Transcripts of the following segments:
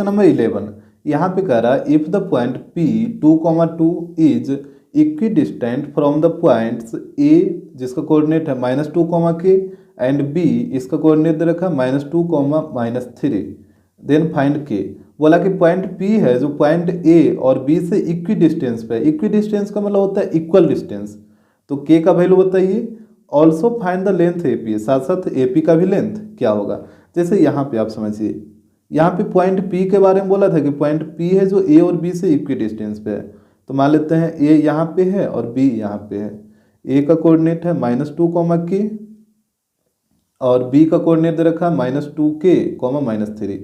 Question number 11 यहाँ पे कह रहा है if the point P 2,2 is equidistant from the points A जिसका कोऑर्डिनेट है -2, एंड B इसका कोऑर्डिनेट दे रखा है -2, -3, देन फाइंड K। बोला कि पॉइंट P है जो पॉइंट A और B से इक्वी डिस्टेंस पे है। इक्वी डिस्टेंस का मतलब होता है इक्वल डिस्टेंस, तो K का वैल्यू बताइए। Also find the length AP, साथ साथ AP का भी लेंथ क्या होगा। जैसे यहाँ पे आप समझिए, यहाँ पे पॉइंट P के बारे में बोला था कि पॉइंट P है जो A और B से इक्वी डिस्टेंस पे है। तो मान लेते हैं A यहाँ पे है और B यहाँ पे है। A का कोऑर्डिनेट है -2, K, और B का कोऑर्डिनेट दे रखा है -2K, -3।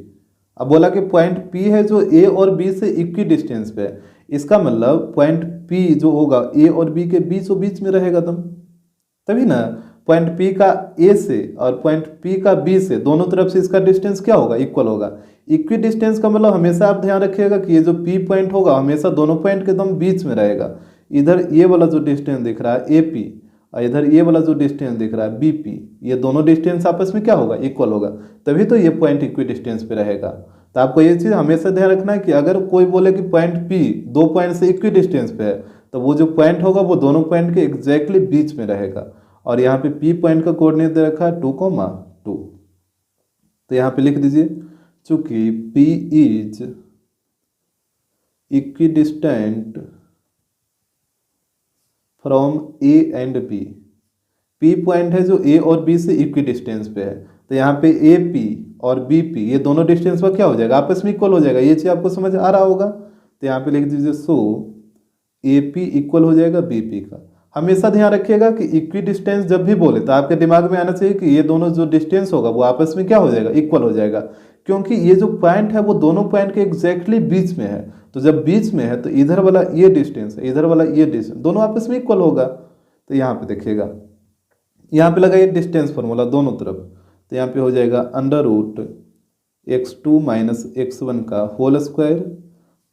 अब बोला कि पॉइंट P है जो A और B से इक्वी डिस्टेंस पे है। इसका मतलब पॉइंट P जो होगा A और B के बीचों बीच में रहेगा तभी ना पॉइंट P का A से और पॉइंट P का B से दोनों तरफ से इसका डिस्टेंस क्या होगा, इक्वल होगा। इक्वी डिस्टेंस का मतलब हमेशा आप ध्यान रखिएगा कि ये जो P पॉइंट होगा हमेशा दोनों पॉइंट के एकदम बीच में रहेगा। इधर ये वाला जो डिस्टेंस दिख रहा है AP और इधर ये वाला जो डिस्टेंस दिख रहा है BP, ये दोनों डिस्टेंस आपस में क्या होगा, इक्वल होगा, तभी तो ये पॉइंट इक्वी डिस्टेंस पे रहेगा। तो आपको ये चीज़ हमेशा ध्यान रखना है कि अगर कोई बोले कि पॉइंट P दो पॉइंट से इक्वी डिस्टेंस पे है तो वो जो पॉइंट होगा वो दोनों पॉइंट के एग्जैक्टली बीच में रहेगा। और यहाँ पे P पॉइंट का कोऑर्डिनेट दे रखा है 2,2। तो यहाँ पे लिख दीजिए चूंकि P is equidistant from A and B, P point है जो A और B से इक्वी डिस्टेंस पे है, तो यहाँ पे AP और BP ये दोनों डिस्टेंस पर क्या हो जाएगा, आपस में इक्वल हो जाएगा। ये चीज़ आपको समझ आ रहा होगा। तो यहाँ पे लिख दीजिए सो AP इक्वल हो जाएगा BP का। हमेशा ध्यान रखिएगा कि इक्वी डिस्टेंस जब भी बोले तो आपके दिमाग में आना चाहिए कि ये दोनों जो डिस्टेंस होगा वो आपस में क्या हो जाएगा, इक्वल हो जाएगा, क्योंकि ये जो पॉइंट है वो दोनों पॉइंट के एग्जैक्टली बीच में है। तो जब बीच में है तो इधर वाला ये डिस्टेंस है, इधर वाला ये डिस्टेंस, दोनों आपस में इक्वल होगा। तो यहाँ पे देखिएगा, यहाँ पे लगाइए डिस्टेंस फॉर्मूला दोनों तरफ। तो यहाँ पे हो जाएगा √x2 - x1 का whole square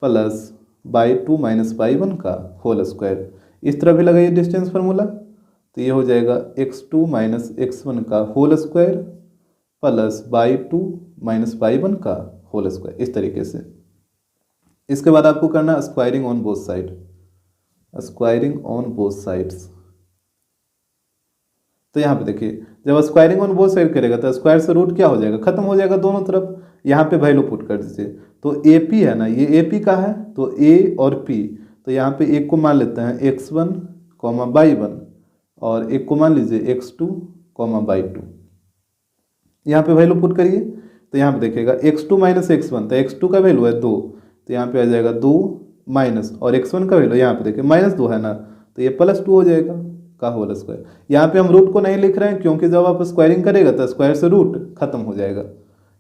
plus y2 - y1 का होल स्क्वायर। इस तरह भी लगाइए डिस्टेंस फार्मूला। तो ये हो जाएगा x2 - x1 का whole square plus y2 - y1 का होल स्क्वायर, इस तरीके से। इसके बाद आपको करना squaring on both side, squaring on both sides. तो यहाँ पे देखिए जब स्क्वायरिंग ऑन बोथ साइड करेगा तो स्क्वायर से रूट क्या हो जाएगा, खत्म हो जाएगा दोनों तरफ। यहाँ पे वैल्यू पुट कर दीजिए। तो AP है ना, ये AP का है, तो A और P, तो यहाँ पे एक को मान लेते हैं x1, y1, और एक को मान लीजिए x2, y2। यहाँ पे वैल्यू पुट करिए। तो यहाँ पे देखिएगा x2 - x1, तो x2 का वैल्यू है 2, तो यहाँ पे आ जाएगा 2 माइनस, और x1 का वैल्यू यहाँ पे देखिए -2 है ना, तो ये +2 हो जाएगा का होल स्क्वायर। यहाँ पे हम रूट को नहीं लिख रहे हैं क्योंकि जब आप स्क्वायरिंग करेगा तो स्क्वायर से रूट खत्म हो जाएगा।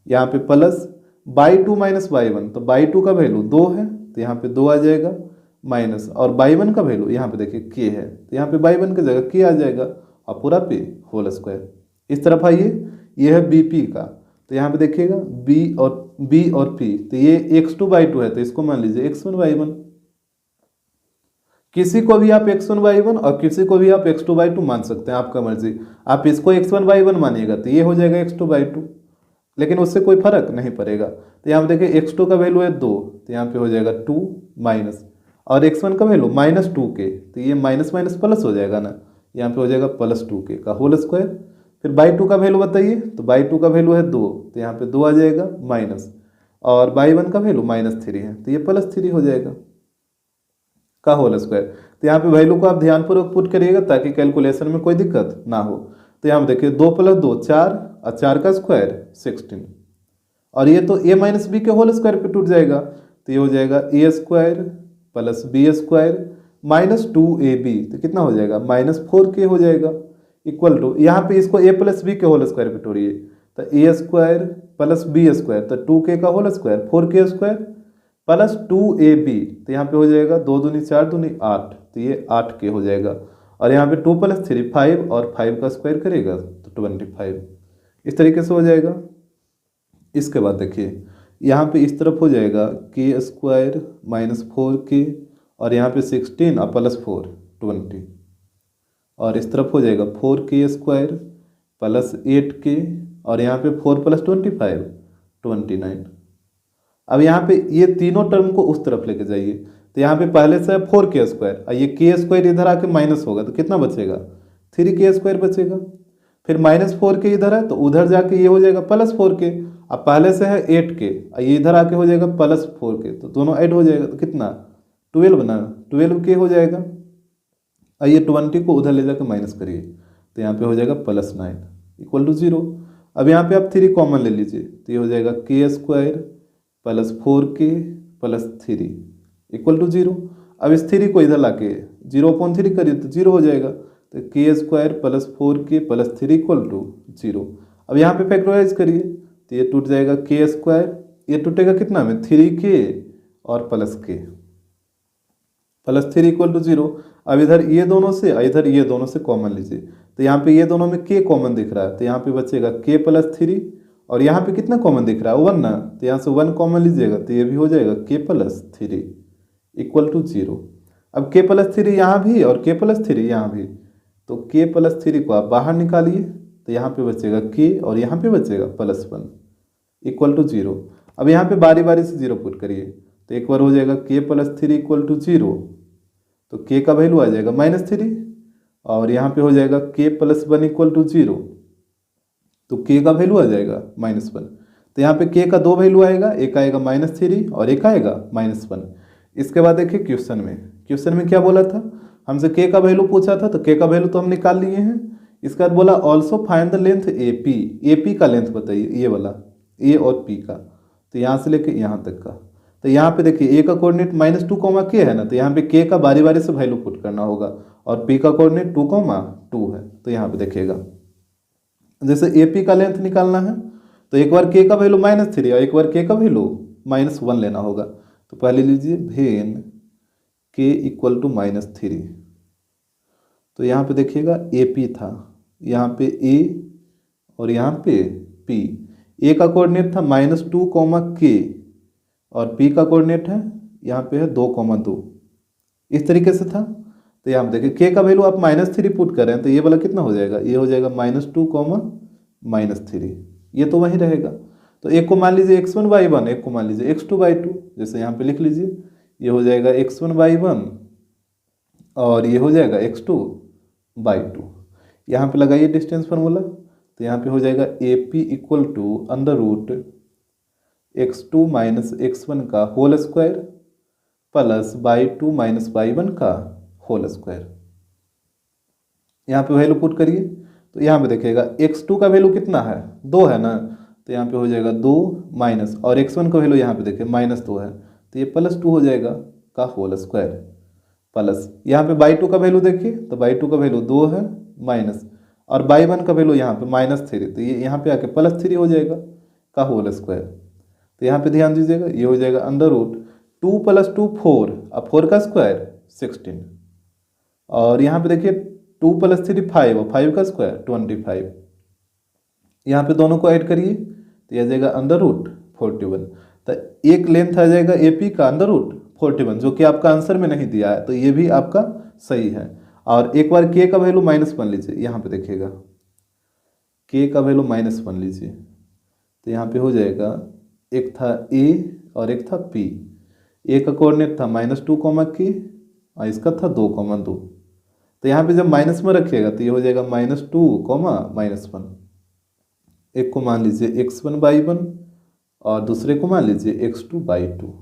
यहाँ पे प्लस y2 - y1, तो y2 का वैल्यू 2 है, तो यहाँ पे 2 आ जाएगा, माइनस, और y1 का वैल्यू यहाँ पे देखिए k है, तो यहाँ पे y1 की जगह k आ जाएगा, और पूरा पे होल स्क्वायर। इस तरफ आइए, ये है BP का, तो यहाँ पे देखिएगा B और P, तो ये x2/2 है, तो इसको मान लीजिए x1/1। किसी को भी आप x1/1 और किसी को भी आप x2/2 मान सकते हैं, आपका मर्जी। आप इसको x1/1 मानिएगा तो ये हो जाएगा x2/2, लेकिन उससे कोई फर्क नहीं पड़ेगा। तो यहाँ पे देखिए x2 का वैल्यू है 2, तो यहाँ पे हो जाएगा 2 माइनस, और x1 का वैल्यू -2k, तो ये माइनस माइनस प्लस हो जाएगा ना, यहाँ पे हो जाएगा +2k का होल स्क्वायर। फिर y2 का वैल्यू बताइए, तो y2 का वैल्यू है 2, तो यहाँ पे 2 आ जाएगा माइनस, और y1 का वैल्यू -3 है, तो ये +3 हो जाएगा का होल स्क्वायर। तो यहाँ पे वैल्यू को आप ध्यानपूर्वक पुट करिएगा ताकि कैलकुलेशन में कोई दिक्कत ना हो। तो यहाँ पे देखिए 2 + 2 4, और 4 का स्क्वायर 16, और ये तो a - b के होल स्क्वायर पे टूट जाएगा, तो ये हो जाएगा a² + b² - 2ab, तो कितना हो जाएगा -4k हो जाएगा, इक्वल टू, यहाँ पे इसको a + b के होल स्क्वायर पे तोड़िए, तो a² + b², तो 2k का होल स्क्वायर 4k² + 2ab, तो यहाँ पे हो जाएगा 2 दूनी 4 दूनी 8, तो ये 8k हो जाएगा, और यहाँ पे 2 + 3 5, और 5 का स्क्वायर करेगा तो 25, इस तरीके से हो जाएगा। इसके बाद देखिए यहाँ पे इस तरफ हो जाएगा k² - 4k, और यहाँ पे 16 और +4 20, और इस तरफ हो जाएगा 4k² + 8k, और यहाँ पे 4 + 25 29, अब यहाँ पे ये तीनों टर्म को उस तरफ लेके जाइए, तो यहाँ पे पहले से है 4k² और ये k² इधर आके माइनस होगा तो कितना बचेगा, 3k² बचेगा। फिर -4k इधर है तो उधर जाके ये हो जाएगा +4k। अब पहले से है 8k और ये इधर आके हो जाएगा +4k, तो दोनों ऐड हो जाएगा तो कितना 12 ना, 12k हो जाएगा। और ये 20 को उधर ले जाकर माइनस करिए तो यहाँ पे हो जाएगा +9 = 0। अब यहाँ पे आप 3 कॉमन ले लीजिए तो ये हो जाएगा k² + 4k + 3 = 0। अब इस 3 को इधर लाके 0/3 करिए तो 0 हो जाएगा, तो k² + 4k + 3 = 0। अब यहाँ पे फैक्टराइज करिए तो ये टूट जाएगा k², ये टूटेगा कितना में 3k और +k +3 = 0। अब इधर ये दोनों से इधर ये दोनों से कॉमन लीजिए तो यहाँ पे ये दोनों में k कॉमन दिख रहा है तो यहाँ पे बचेगा k + 3 और यहाँ पे कितना कॉमन दिख रहा है 1 ना, तो यहाँ से 1 कॉमन लीजिएगा तो ये भी हो जाएगा k + 3 = 0। अब k + 3 यहाँ भी और k + 3 यहाँ भी, तो k + 3 को आप बाहर निकालिए तो यहाँ पे बचेगा k और यहाँ पे बचेगा +1 = 0। अब यहाँ पे बारी बारी से 0 पुट करिए तो एक बार हो जाएगा k + 3 = 0, तो k का वैल्यू आ जाएगा -3 और यहाँ पे हो जाएगा k + 1 = 0, तो k का वैल्यू आ जाएगा -1। तो यहाँ पे k का 2 वैल्यू आएगा, एक आएगा -3 और एक आएगा -1। इसके बाद देखिए क्वेश्चन में क्या बोला था, हमसे k का वैल्यू पूछा था तो k का वैल्यू तो हम निकाल लिए हैं। इसके बाद बोला also find the length AP का लेंथ बताइए, ये वाला a और p का, तो यहाँ से लेके यहाँ तक का। तो यहाँ पे देखिए a का कोऑर्डिनेट -2, k है ना, तो यहाँ पे k का बारी बारी से वैल्यू पुट करना होगा और p का कोऑर्डिनेट 2, है। तो यहाँ पे देखिएगा जैसे AP का लेंथ निकालना है तो एक बार k का वैल्यू -3 और एक बार k का वैल्यू -1 लेना होगा। तो पहले लीजिए वेन k = -3, तो यहाँ पे देखिएगा AP था, यहाँ पे a और यहाँ पे p। a का कोऑर्डिनेट था -2, k और p का कोऑर्डिनेट है यहाँ पे है 2, इस तरीके से था। तो यहाँ पे देखिए k का वैल्यू आप -3 पुट कर रहे हैं तो ये वाला कितना हो जाएगा, ये हो जाएगा -2, -3, ये तो वही रहेगा। तो एक को मान लीजिए x1/1, एक को मान लीजिए x2/2, जैसे यहाँ पे लिख लीजिए ये हो जाएगा x1/1 और ये हो जाएगा x2/2। यहाँ पे लगाइए डिस्टेंस फार्मूला तो यहाँ पे हो जाएगा AP = √x2 - x1 का होल स्क्वायर + y2 - y1 का होल स्क्वायर। यहाँ पे वैल्यू पुट करिए तो यहाँ पे देखिएगा x2 का वैल्यू कितना है 2 है ना, तो यहाँ पे हो जाएगा 2 माइनस, और x1 का वैल्यू यहाँ पे देखिए -2 है तो ये +2 हो जाएगा का होल स्क्वायर प्लस, यहाँ पे y2 का वैल्यू देखिए तो y2 का वैल्यू 2 है माइनस, और y1 का वैल्यू यहाँ पे -3, तो ये यहाँ पे आके +3 हो जाएगा का होल स्क्वायर। तो यहाँ पे ध्यान दीजिएगा ये हो जाएगा √2 + 2 4, अब 4 का स्क्वायर 16, और यहाँ पे देखिए 2 + 3 5 और 5 का स्क्वायर 25। यहाँ पे दोनों को ऐड करिए तो यह आ जाएगा √41। तो एक लेंथ आ जाएगा AP का √41, जो कि आपका आंसर में नहीं दिया है, तो ये भी आपका सही है। और एक बार k का वैल्यू -1 लीजिए, यहाँ पे देखिएगा k का वैल्यू -1 लीजिए तो यहाँ पे हो जाएगा, एक था a और एक था p। a का कोऑर्डिनेट था -2, k और इसका था 2, 2। तो यहाँ पे जब माइनस में रखिएगा तो ये हो जाएगा -2, -1। एक को मान लीजिए x1/1 और दूसरे को मान लीजिए x2/2।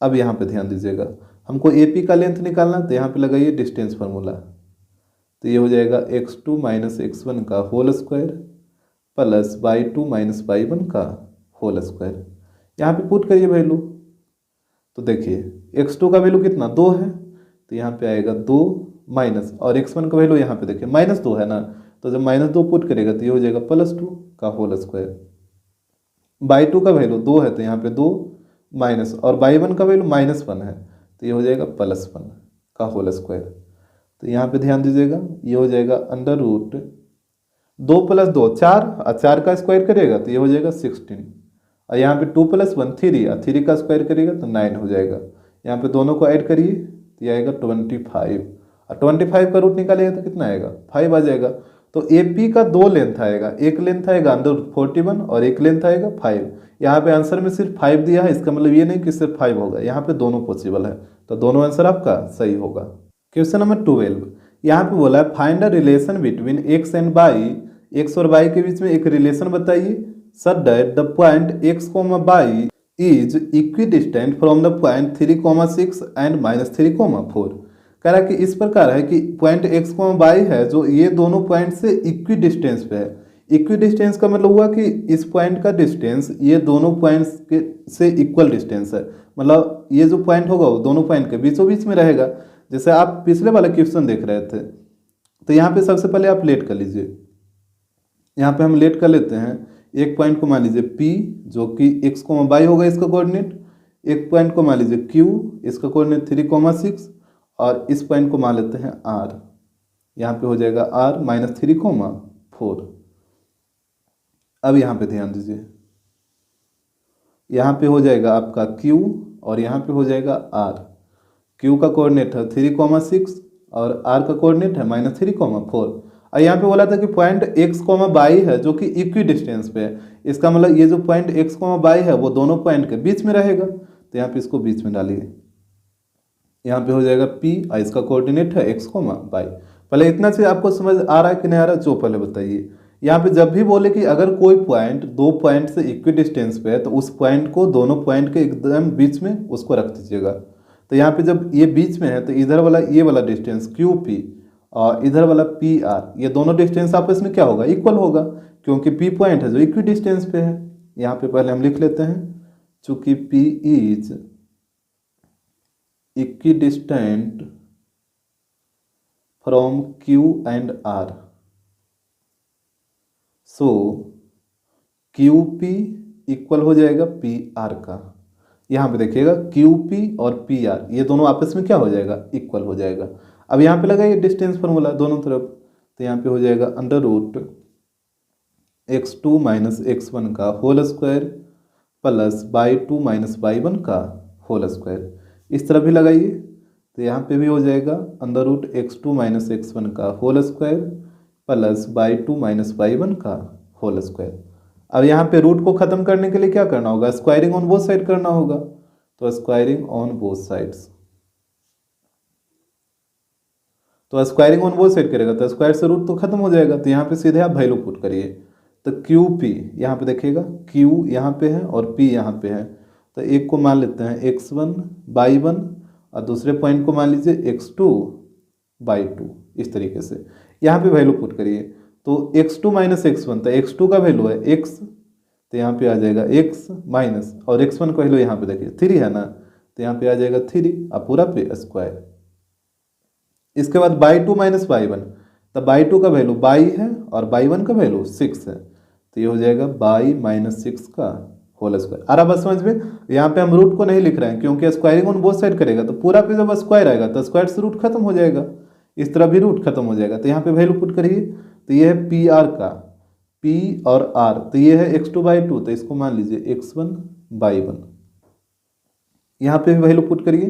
अब यहाँ पे ध्यान दीजिएगा हमको AP का लेंथ निकालना, तो यहाँ पे लगाइए डिस्टेंस फार्मूला, तो ये हो जाएगा x2 - x1 का whole square plus y2 - y1 का होल स्क्वायर। यहाँ पे पुट करिए वैल्यू, तो देखिए x2 का वैल्यू कितना 2 है, तो यहाँ पे आएगा 2 माइनस, और x1 का वैल्यू यहाँ पे देखिए -2 है ना, तो जब -2 पुट करेगा तो ये हो जाएगा +2 का होल स्क्वायर। y2 का वैल्यू 2 है तो यहाँ पे 2 माइनस, और y1 का वैल्यू -1 है तो ये हो जाएगा +1 का होल स्क्वायर। तो यहाँ पे ध्यान दीजिएगा ये हो जाएगा √2 + 2 4, और 4 का स्क्वायर करेगा तो ये हो जाएगा 16, और यहाँ पे 2 + 1 3, और 3 का स्क्वायर करेगा तो 9 हो जाएगा। यहाँ पे दोनों को ऐड करिए तो ये आएगा 25, और 25 का रूट निकालेगा तो कितना आएगा 5 आ जाएगा। तो AP का 2 लेंथ आएगा, एक लेंथ आएगा √41 और एक लेंथ आएगा 5। यहाँ पे आंसर में सिर्फ 5 दिया है, इसका मतलब ये नहीं कि सिर्फ 5 होगा, यहाँ पे दोनों पॉसिबल है, तो दोनों आंसर आपका सही होगा। क्वेश्चन नंबर 12, यहाँ पे बोला है find a relation between x and y, x और वाई के बीच में एक रिलेशन बताइए such that the point x comma y is equidistant from the point 3,6 and -3,4। कह रहा है कि इस प्रकार है कि पॉइंट एक्स कोमा वाई है जो ये दोनों पॉइंट से इक्वी डिस्टेंस पे है। इक्वी डिस्टेंस का मतलब हुआ कि इस पॉइंट का डिस्टेंस ये दोनों पॉइंट्स के से इक्वल डिस्टेंस है, मतलब ये जो पॉइंट होगा वो दोनों पॉइंट के बीचों बीच में रहेगा। जैसे आप पिछले वाला क्वेश्चन देख रहे थे, तो यहाँ पे सबसे पहले आप लेट कर लीजिए, यहाँ पे हम लेट कर लेते हैं। एक पॉइंट को मान लीजिए P जो कि x कोमा वाई होगा इसका कोऑर्डिनेट, एक पॉइंट को मान लीजिए Q, इसका कोऑर्डिनेट 3,6, और इस पॉइंट को मान लेते हैं R, यहाँ पे हो जाएगा R -3,4। अब यहाँ पे ध्यान दीजिए, यहाँ पे हो जाएगा आपका Q और यहाँ पे हो जाएगा R। Q का कोऑर्डिनेट है 3,6 और R का कोऑर्डिनेट है -3,4। और यहाँ पे बोला था कि पॉइंट x कोमा वाई है जो कि इक्वी डिस्टेंस पे है, इसका मतलब ये जो पॉइंट x कोमा वाई है वो दोनों पॉइंट के बीच में रहेगा, तो यहाँ पे इसको बीच में डालिए, यहाँ पे हो जाएगा P और इसका कोऑर्डिनेट है x कोमा वाई। पहले इतना से आपको समझ आ रहा है कि नहीं आ रहा, जो पहले बताइए। यहाँ पे जब भी बोले कि अगर कोई पॉइंट दो पॉइंट से इक्वी डिस्टेंस पे है तो उस पॉइंट को दोनों पॉइंट के एकदम बीच में उसको रख दीजिएगा। तो यहाँ पे जब ये बीच में है तो इधर वाला ये वाला डिस्टेंस QP और इधर वाला PR, ये दोनों डिस्टेंस आपस में क्या होगा, इक्वल होगा, क्योंकि P पॉइंट है जो इक्वी डिस्टेंस पे है। यहाँ पे पहले हम लिख लेते हैं, चूंकि P is equidistant from Q and R, so QP equal हो जाएगा PR का। यहाँ पे देखिएगा QP और PR ये दोनों आपस में क्या हो जाएगा, इक्वल हो जाएगा। अब यहाँ पे लगाइए डिस्टेंस फॉर्मूला दोनों तरफ, तो यहाँ पे हो जाएगा √x2 - x1 का whole square plus y2 - y1 का होल स्क्वायर। इस तरफ भी लगाइए, तो यहाँ पे भी हो जाएगा √x2 - x1 का whole square plus y2 - y1 का होल स्क्वायर। अब यहाँ पे रूट को ख़त्म करने के लिए क्या करना होगा, स्क्वायरिंग ऑन बोथ साइड करना होगा, तो स्क्वायरिंग ऑन बोथ साइड्स, तो स्क्वायरिंग ऑन बोथ साइड करेगा तो स्क्वायर से रूट तो खत्म हो जाएगा। तो यहाँ पे सीधे आप वैल्यू पुट करिए, तो QP यहाँ पे देखिएगा, Q यहाँ पे है और P यहाँ पे है, तो एक को मान लेते हैं x1 y1 और दूसरे पॉइंट को मान लीजिए x2 y2। इस तरीके से यहाँ पे वैल्यू पुट करिए, तो x2 - x1, तो x2 का वैल्यू है x, तो यहाँ पे आ जाएगा x माइनस, और x1 का वैल्यू यहाँ पे देखिए 3 है ना, तो यहाँ पे आ जाएगा 3 और पूरा पे स्क्वायर। इसके बाद y2 - y1, तो y2 का वैल्यू y है और y1 का वैल्यू 6 है, तो ये हो जाएगा y - 6 का होल स्क्वायर। आ रहा बस समझ में। यहाँ पे हम रूट को नहीं लिख रहे हैं क्योंकि स्क्वायरिंग ऑन बोथ साइड करेगा, तो पूरा पे जब स्क्वायर आएगा तो स्क्वायर से रूट खत्म हो जाएगा, इस तरह भी रूट खत्म हो जाएगा। तो यहाँ पे वैल्यू पुट करिए, तो ये है PR का, P और R, तो ये है x2 by 2, तो इसको मान लीजिए x1 by 1। यहाँ पे भी वैल्यू पुट करिए,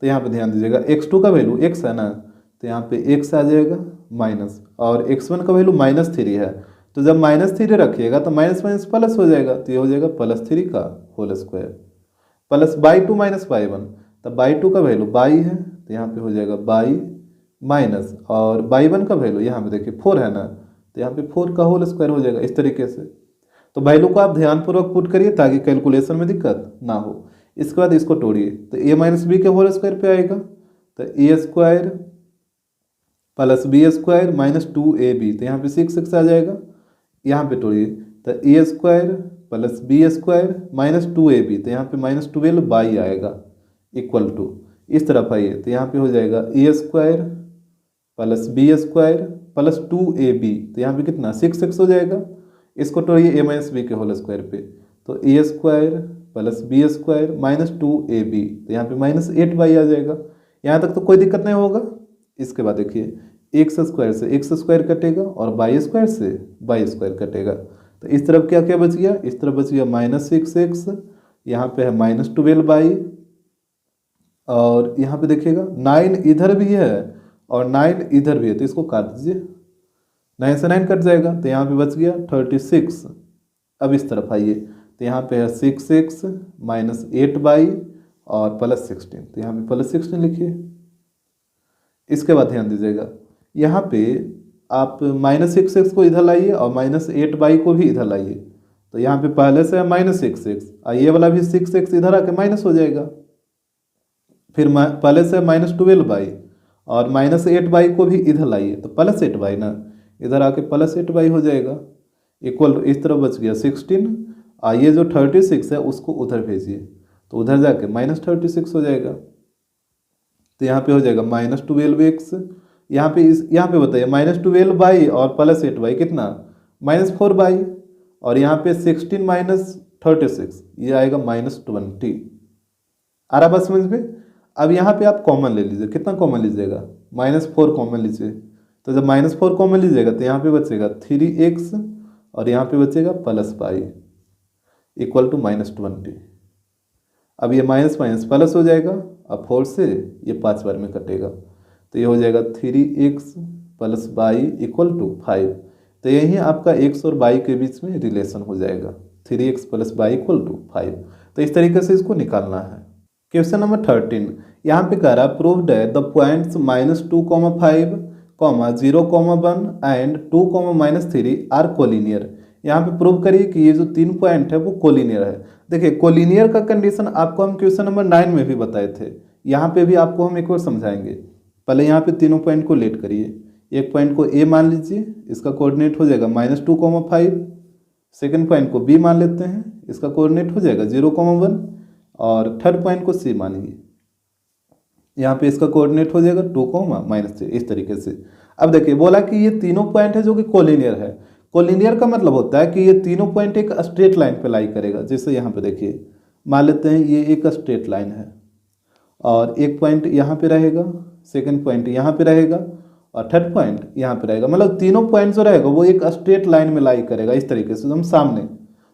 तो यहाँ पे ध्यान दीजिएगा x2 का वैल्यू x है ना, तो यहाँ पे x आ जाएगा माइनस, और x1 का वैल्यू -3 है, तो जब -3 रखिएगा तो माइनस माइनस प्लस हो जाएगा, तो ये हो जाएगा +3 का whole square plus y2 - y1, तो y2 का वैल्यू y है, तो यहाँ पे हो जाएगा y माइनस, और y1 का वैल्यू यहाँ पे देखिए 4 है ना, तो यहाँ पे 4 का होल स्क्वायर हो जाएगा इस तरीके से। तो वैल्यू को आप ध्यानपूर्वक पुट करिए ताकि कैलकुलेशन में दिक्कत ना हो। इसके बाद इसको तोड़िए, तो a - b के होल स्क्वायर पे आएगा, तो a² प्लस b² -2ab, तो यहाँ पे 6 आ जाएगा। यहाँ पे तोड़िए, तो a² प्लस b² -2ab, तो यहाँ पे -12y आएगा इक्वल टू, इस तरफ आइए, तो यहाँ पे हो जाएगा a² plus b² plus 2ab, तो यहाँ पे कितना 6 हो जाएगा। इसको तोड़िए a - b के होल स्क्वायर पे, तो a² प्लस b² -2ab, तो यहाँ पे -8y आ जाएगा। यहाँ तक तो कोई दिक्कत नहीं होगा। इसके बाद देखिए x² से x² कटेगा और y² से y² कटेगा, तो इस तरफ क्या क्या बच गया, इस तरफ बच गया -6x, यहाँ पे है -12y, और यहाँ पे देखिएगा 9 इधर भी है और 9 इधर भी है, तो इसको काट दीजिए, 9 से 9 कट जाएगा, तो यहाँ पे बच गया 36। अब इस तरफ आइए, तो यहाँ पे है 6x माइनस 8y और प्लस 16, तो यहाँ पे प्लस 16 लिखिए। इसके बाद ध्यान दीजिएगा, यहाँ पे आप माइनस 6x को इधर लाइए और माइनस 8y को भी इधर लाइए, तो यहाँ पे पहले से है माइनस 6x और ये वाला भी 6x इधर आके माइनस हो जाएगा। फिर पहले से माइनस 12y और माइनस 8y को भी इधर लाइए, तो प्लस 8y ना, इधर आके प्लस 8y हो जाएगा, इक्वल इस तरफ बच गया 16 और ये जो 36 है उसको उधर भेजिए, तो उधर जाके माइनस 36 हो जाएगा। तो यहाँ पे हो जाएगा माइनस 12x, यहाँ पे बताइए माइनस 12y और प्लस 8y कितना, माइनस 4y, और यहाँ पे 16 माइनस 36 ये आएगा माइनस 20। आ रहा बात समझ में। अब यहाँ पे आप कॉमन ले लीजिए, कितना कॉमन लीजिएगा, -4 कॉमन लीजिए, तो जब -4 कॉमन लीजिएगा तो यहाँ पे बचेगा 3x और यहाँ पे बचेगा प्लस y इक्वल टू -20। अब ये माइनस माइनस प्लस हो जाएगा, अब 4 से ये 5 बार में कटेगा, तो ये हो जाएगा 3x plus y equal to 5। तो यही आपका x और y के बीच में रिलेशन हो जाएगा, 3x plus y equal to 5। तो इस तरीके से इसको निकालना है। क्वेश्चन नंबर 13, यहाँ पे कह रहा है prove that the points -2, 5, 0, 1 and 2, -3 are collinear. यहाँ पे प्रूव करिए कि ये जो 3 पॉइंट है वो कोलिनियर है। देखिए कोलिनियर का कंडीशन आपको हम क्वेश्चन नंबर 9 में भी बताए थे, यहाँ पे भी आपको हम एक बार समझाएंगे। पहले यहाँ पे तीनों पॉइंट को लेट करिए, एक पॉइंट को ए मान लीजिए, इसका कोऑर्डिनेट हो जाएगा -2, 5। सेकेंड पॉइंट को बी मान लेते हैं, इसका कोऑर्डिनेट हो जाएगा 0, 1 और थर्ड पॉइंट को सी मानिए, यहाँ पे इसका कोऑर्डिनेट हो जाएगा 2, -3, इस तरीके से। अब देखिए बोला कि ये तीनों पॉइंट है जो कि कोलिनियर है। कोलिनियर का मतलब होता है कि ये तीनों पॉइंट एक स्ट्रेट लाइन पे लाई करेगा। जैसे यहाँ पे देखिए मान लेते हैं ये एक स्ट्रेट लाइन है और एक पॉइंट यहाँ पे रहेगा, सेकंड पॉइंट यहाँ पे रहेगा और थर्ड पॉइंट यहाँ पे रहेगा, मतलब तीनों पॉइंट जो रहेगा वो एक स्ट्रेट लाइन में लाई करेगा इस तरीके से हम सामने।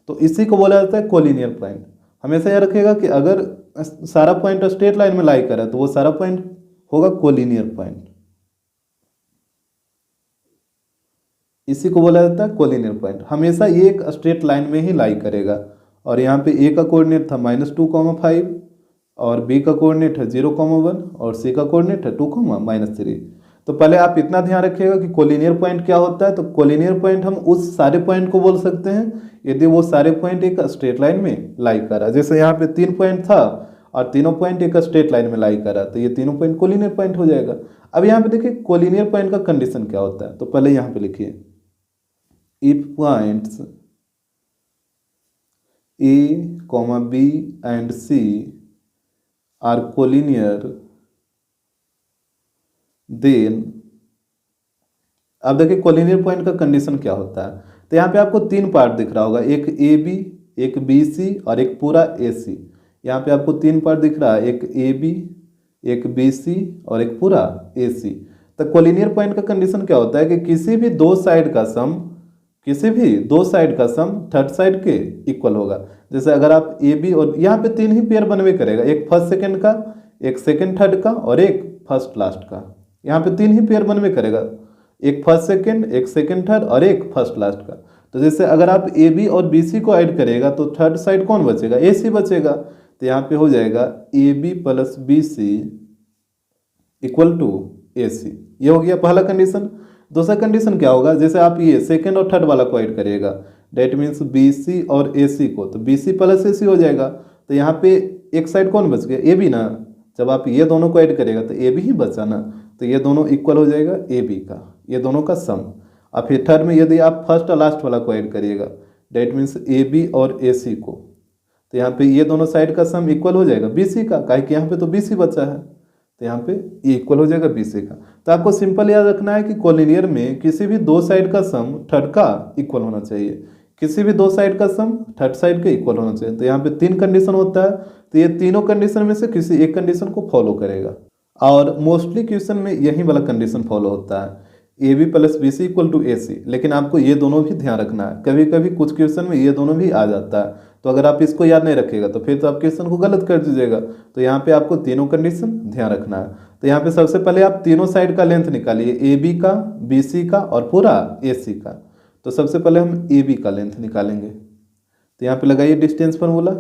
तो इसी को बोला जाता है कोलिनियर पॉइंट। हमेशा याद रखिएगा कि अगर सारा पॉइंट स्ट्रेट लाइन में लाई करे तो वो सारा पॉइंट होगा कोलिनियर पॉइंट, इसी को बोला जाता है कोलिनियर पॉइंट। हमेशा ये एक स्ट्रेट लाइन में ही लाई करेगा। और यहाँ पे ए का कोऑर्डिनेट था -2, 5 और बी का कोऑर्डिनेट है 0, 1 और सी का कोऑर्डिनेट है 2, -3। तो पहले आप इतना ध्यान रखिएगा कि कोलिनियर पॉइंट क्या होता है। तो कोलिनियर पॉइंट हम उस सारे पॉइंट को बोल सकते हैं यदि वो सारे पॉइंट एक स्ट्रेट लाइन में लाई कर रहा है। जैसे यहाँ पे 3 पॉइंट था और तीनों पॉइंट एक स्ट्रेट लाइन में लाई कर रहा है, तो ये तीनों पॉइंट कोलिनियर पॉइंट हो जाएगा। अब यहाँ पे देखिए कोलिनियर पॉइंट का कंडीशन क्या होता है, तो पहले यहाँ पे लिखिए if points A, B and C are collinear then. अब देखिए कोलिनियर पॉइंट का कंडीशन क्या होता है। तो यहाँ पे आपको 3 पार्ट दिख रहा होगा, एक ए बी, एक बी सी और एक पूरा ए सी। यहाँ पे आपको 3 पार्ट दिख रहा है, एक ए बी, एक बी सी और एक पूरा ए सी। तो कोलिनियर पॉइंट का कंडीशन क्या होता है कि किसी भी दो साइड का सम थर्ड साइड के इक्वल होगा। जैसे अगर आप ए बी, और यहाँ पे 3 ही पेयर बनवे करेगा, एक फर्स्ट सेकंड का, एक सेकंड थर्ड का और एक फर्स्ट लास्ट का। यहाँ पे 3 ही पेयर बनवे करेगा, एक फर्स्ट सेकंड, एक सेकंड थर्ड और एक फर्स्ट लास्ट का। तो जैसे अगर आप ए बी और बी सी को ऐड करेगा तो थर्ड साइड कौन बचेगा, ए सी बचेगा। तो यहाँ पे हो जाएगा A B plus B C equal to A C. ये हो गया पहला कंडीशन। दूसरा कंडीशन क्या होगा, जैसे आप ये सेकंड और थर्ड वाला को ऐड करिएगा, डेट मीन्स बी सी और ए सी को, तो बी सी प्लस ए सी हो जाएगा। तो यहाँ पे एक साइड कौन बच गया, ए बी ना। जब आप ये दोनों को ऐड करेगा तो ए बी ही बचा ना, तो ये दोनों इक्वल हो जाएगा ए बी का, ये दोनों का सम। और फिर थर्ड में यदि आप फर्स्ट और लास्ट वाला को ऐड करिएगा, डेट मीन्स ए बी और ए सी को, तो यहाँ पे ये दोनों साइड का सम इक्वल हो जाएगा बी सी का, काहे कि यहाँ पे तो बी सी बचा है, तो यहाँ पे ये इक्वल हो जाएगा बी सी का। तो आपको सिंपल याद रखना है कि कोलिनियर में किसी भी दो साइड का सम थर्ड का इक्वल होना चाहिए, किसी भी दो साइड का सम थर्ड साइड के इक्वल होना चाहिए। तो यहाँ पे 3 कंडीशन होता है, तो ये तीनों कंडीशन में से किसी एक कंडीशन को फॉलो करेगा। और मोस्टली क्वेश्चन में यही वाला कंडीशन फॉलो होता है, A B plus B C equal to A C. लेकिन आपको ये दोनों भी ध्यान रखना है, कभी कभी कुछ क्वेश्चन में ये दोनों भी आ जाता है, तो अगर आप इसको याद नहीं रखिएगा तो फिर तो आप क्वेश्चन को गलत कर दीजिएगा। तो यहाँ पे आपको तीनों कंडीशन ध्यान रखना है। तो यहाँ पे सबसे पहले आप तीनों साइड का लेंथ निकालिए, ए बी का, बी सी का और पूरा ए सी का। तो सबसे पहले हम ए बी का लेंथ निकालेंगे। तो यहाँ पे लगाइए डिस्टेंस फार्मूला,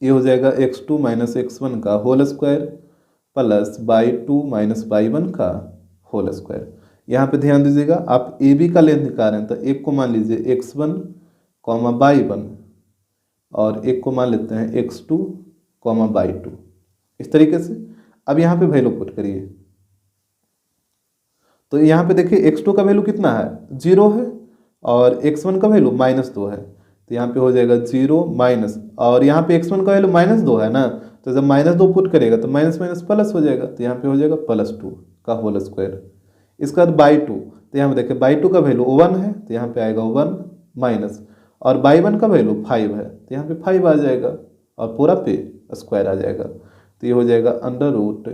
ये हो जाएगा x2 माइनस x1 का whole square plus y2 minus y1 का होल स्क्वायर। यहाँ पे ध्यान दीजिएगा, आप ए बी का लेंथ निकाल रहे हैं तो एक को मान लीजिए x1 कॉमा y1 और एक को मान लेते हैं x2 कॉमा y2, इस तरीके से। अब यहाँ पे वैल्यू पुट करिए, तो यहाँ पे देखिए x2 का वैल्यू कितना है, 0 है, और x1 का वैल्यू -2 है, तो यहाँ पे हो जाएगा 0 माइनस, और यहाँ पे x1 का वैल्यू -2 है ना, तो जब -2 पुट करेगा तो माइनस माइनस प्लस हो जाएगा, तो यहाँ पे हो जाएगा +2 का होल स्क्वायर। इसके बाद y2, तो यहाँ पे देखिए y2 का वैल्यू 1 है, तो यहाँ पे आएगा 1 माइनस, और y1 का वैल्यू 5 है, तो यहाँ पे 5 आ जाएगा, और पूरा पे स्क्वायर आ जाएगा। तो ये हो जाएगा अंडर रूट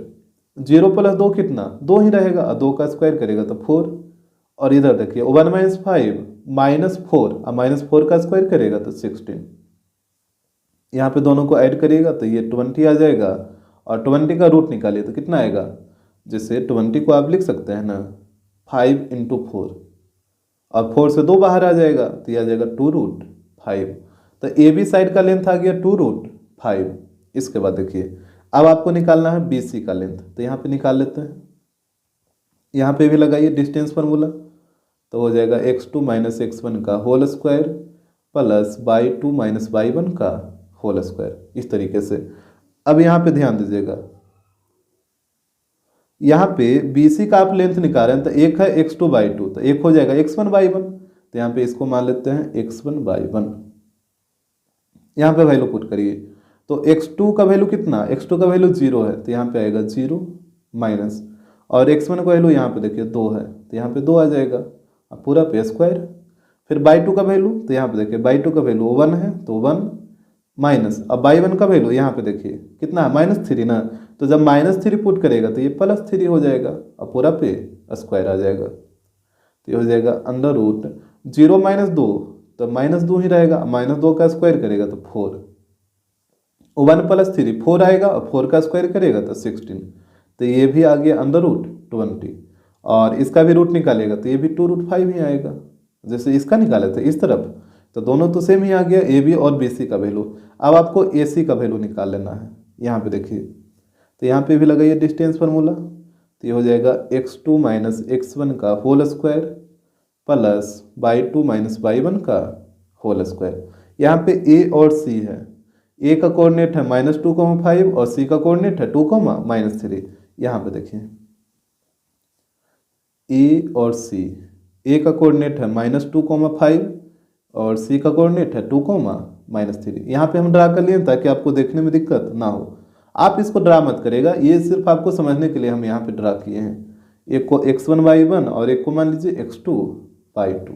0 + 2 कितना, 2 ही रहेगा, और 2 का स्क्वायर करेगा तो 4, और इधर देखिए 1 - 5 -4, और -4 का स्क्वायर करेगा तो 16। यहाँ पे दोनों को ऐड करिएगा तो ये 20 आ जाएगा, और 20 का रूट निकालिए तो कितना आएगा, जैसे 20 को आप लिख सकते हैं ना 5 × 4, और 4 से 2 बाहर आ जाएगा, तो ये आ जाएगा 2√5। तो ए बी साइड का लेंथ आ गया 2√5। इसके बाद देखिए अब आपको निकालना है बी सी का लेंथ, तो यहाँ पे निकाल लेते हैं। यहाँ पे भी लगाइए डिस्टेंस फार्मूला, तो हो जाएगा x2 माइनस x1 का whole square plus y2 minus y1 का होल स्क्वायर, इस तरीके से। अब यहाँ पे ध्यान दीजिएगा, यहाँ पे BC का आप लेंथ निकाल रहे हैं, तो एक है x2 y2, तो एक हो जाएगा x1 y1, तो यहाँ पे इसको मान लेते हैं x1 y1। यहाँ पे वैल्यू पुट करिए, तो x2 का वैल्यू कितना, x2 का वैल्यू 0 है, तो यहाँ पे आएगा 0 माइनस, और x1 का वैल्यू यहाँ पे देखिए 2 है, तो यहाँ पे 2 आ जाएगा, अब पूरा पे स्क्वायर। फिर y2 का वैल्यू, तो यहाँ पे देखिए y2 का वैल्यू 1 है, तो 1 माइनस, अब y1 का वैल्यू यहाँ पे देखिए कितना है, -3 ना, तो जब -3 पुट करेगा तो ये +3 हो जाएगा, और पूरा पे स्क्वायर आ जाएगा। तो ये हो जाएगा अंडर रूट 0 - 2, तो -2 ही रहेगा, -2 का स्क्वायर करेगा तो 4, 1 + 3 4 आएगा, और 4 का स्क्वायर करेगा तो 16, तो ये भी आ गया अंडर रूट 20, और इसका भी रूट निकालेगा तो ये भी 2√5 ही आएगा, जैसे इसका निकाले थे इस तरफ, तो दोनों तो सेम ही आ गया, ए बी और बी सी का वैल्यू। अब आपको ए सी का वैल्यू निकाल लेना है, यहाँ पे देखिए, तो यहाँ पे भी लगाइए डिस्टेंस फार्मूला, तो ये हो जाएगा x2 माइनस x1 का whole square plus y2 minus y1 का होल स्क्वायर। यहाँ पे ए और सी है, ए का कोऑर्डिनेट है -2,5 और सी का कोऑर्डिनेट है 2,-3। यहाँ पे देखिए ए और सी, ए का कोऑर्डिनेट है -2,5 और सी का कोऑर्डिनेट है 2,-3। यहाँ पे हम ड्रा कर लिए ताकि आपको देखने में दिक्कत ना हो। आप इसको ड्रा मत करेगा, ये सिर्फ आपको समझने के लिए हम यहाँ पे ड्रा किए हैं। एक को x1 y1 और एक को मान लीजिए x2 y2,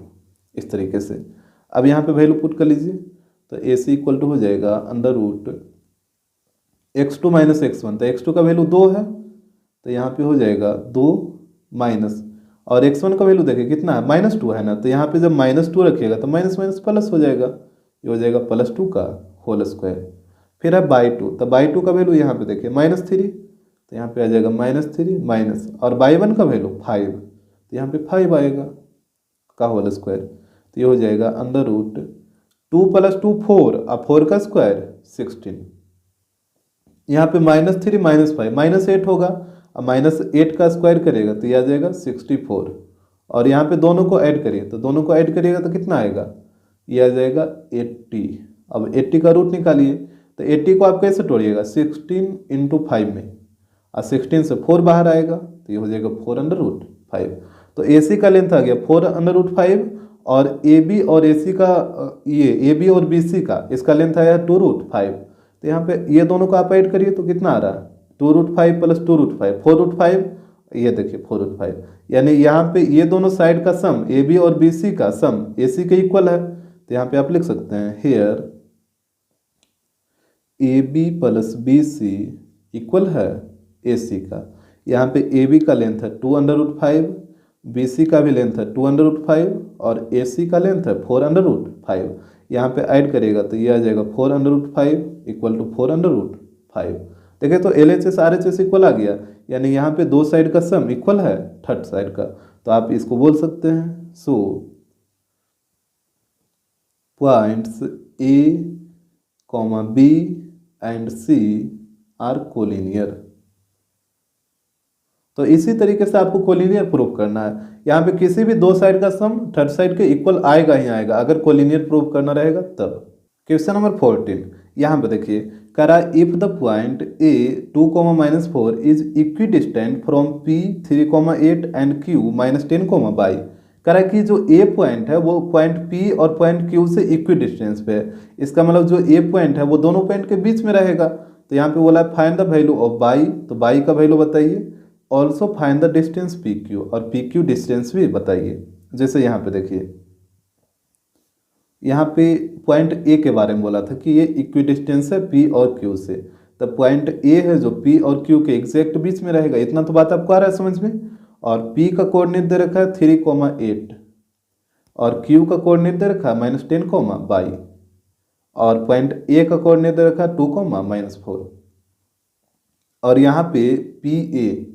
इस तरीके से। अब यहाँ पे वैल्यू पुट कर लीजिए, तो ए सी इक्वल टू हो जाएगा under root x2 minus x1, तो x2 का वैल्यू 2 है, तो यहाँ पे हो जाएगा 2 माइनस, और x1 का वैल्यू देखिए कितना है, -2 है ना, तो यहाँ पे जब -2 रखिएगा तो माइनस माइनस प्लस हो जाएगा, ये हो जाएगा +2 का होल स्क्वायर। फिर है y2, तो y2 का वैल्यू यहाँ पे देखिए -3, तो यहाँ पे आ जाएगा -3 माइनस, और y1 का वैल्यू 5, तो यहाँ पे 5 आएगा का होल स्क्वायर, तो ये हो जाएगा अंडर रूट 2 + 2 4, और 4 का स्क्वायर 16। यहाँ पे -3 - 5 -8 होगा, अब -8 का स्क्वायर करेगा तो ये आ जाएगा 64, और यहाँ पे दोनों को ऐड करिए, तो दोनों को ऐड करिएगा तो कितना आएगा, ये आ जाएगा 80। अब 80 का रूट निकालिए, तो 80 को आप कैसे तोड़िएगा, 16 × 5 में, और 16 से 4 बाहर आएगा, तो ये हो जाएगा 4√5। तो ए सी का लेंथ आ गया 4√5, और ए बी और ए सी का, ये ए बी और बी सी का, इसका लेंथ आया 2√5। तो यहाँ पे ये दोनों को आप ऐड करिए तो कितना आ रहा है, 2√5 + 2√5 4√5, ये देखिए 4√5, यानी यहाँ पे ये दोनों साइड का सम, ए बी और बी सी का सम ए सी के इक्वल है। तो यहाँ पे आप लिख सकते हैं here A B + B C equal है ए सी का। यहाँ पे ए बी का लेंथ है 2√5, बी सी का भी लेंथ है 2√5, और ए सी का लेंथ है 4√5। यहाँ पे ऐड करेगा तो ये आ जाएगा 4√5 इक्वल टू 4√5। देखिए तो LHS RHS इक्वल आ गया, यानी यहाँ पे दो साइड का सम इक्वल है थर्ड साइड का, तो आप इसको बोल सकते हैं। So points A comma B and C are collinear. तो इसी तरीके से आपको कोलिनियर प्रूव करना है। यहाँ पे किसी भी दो साइड का सम थर्ड साइड के इक्वल आएगा ही आएगा अगर कोलिनियर प्रूव करना रहेगा तब। क्वेश्चन नंबर 14 यहाँ पे देखिए, करा if the point A 2,-4 is equidistant from P 3,8 and Q -10, by. करा कि जो ए पॉइंट है वो पॉइंट पी और पॉइंट क्यू से इक्विडिस्टेंस पे है। इसका मतलब जो ए पॉइंट है वो दोनों पॉइंट के बीच में रहेगा। तो यहाँ पे बोला find the value of by, तो बाई का वैल्यू बताइए। Also find the distance P Q, और पी क्यू डिस्टेंस भी बताइए। जैसे यहाँ पे देखिए, यहाँ पे पॉइंट ए के बारे में बोला था कि ये इक्विडिस्टेंस है पी और क्यू से। तो पॉइंट ए है जो पी और क्यू के एग्जैक्ट बीच में रहेगा, इतना तो बात आपको आ रहा है समझ में। और पी का कोऑर्डिनेट दे रखा है 3,8 और क्यू का कोऑर्डिनेट दे रखा है -10, बाई। और पॉइंट ए का कोऑर्डिनेट दे रखा है 2, -4। और यहाँ पे पी ए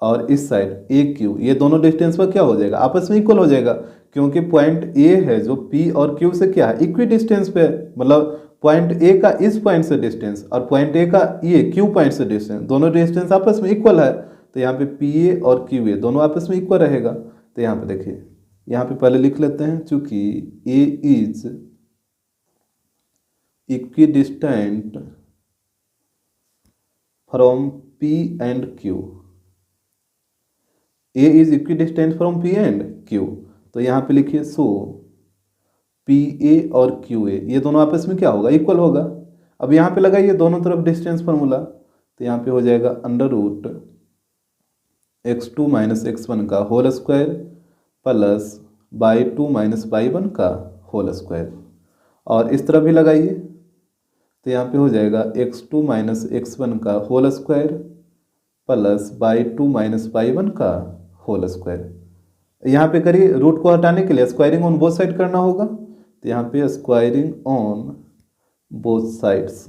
और इस साइड ए क्यू, ये दोनों डिस्टेंस पर क्या हो जाएगा, आपस में इक्वल हो जाएगा। क्योंकि पॉइंट ए है जो पी और क्यू से क्या है, इक्वी डिस्टेंस पे है। मतलब पॉइंट ए का इस पॉइंट से डिस्टेंस और पॉइंट ए का ये क्यू पॉइंट से डिस्टेंस, दोनों डिस्टेंस आपस में इक्वल है। तो यहाँ पे पी ए और क्यू ए दोनों आपस में इक्वल रहेगा। तो यहाँ पे देखिए, यहाँ पे पहले लिख लेते हैं, चूंकि A is equidistant from P and Q, A is equidistant from P and Q. तो यहाँ पे लिखिए सो पी ए और क्यू ए ये दोनों आपस में क्या होगा, इक्वल होगा। अब यहाँ पे लगाइए दोनों तरफ डिस्टेंस फार्मूला, तो यहाँ पे हो जाएगा √x2 - x1 का whole square plus y2 - y1 का होल स्क्वायर। और इस तरफ भी लगाइए, तो यहाँ पे हो जाएगा x2 - x1 का whole square plus y2 - y1 का होल स्क्वायर। यहाँ पे करिए, रूट को हटाने के लिए स्क्वायरिंग ऑन बोथ साइड करना होगा। तो यहाँ पे स्क्वायरिंग ऑन बोथ साइड्स।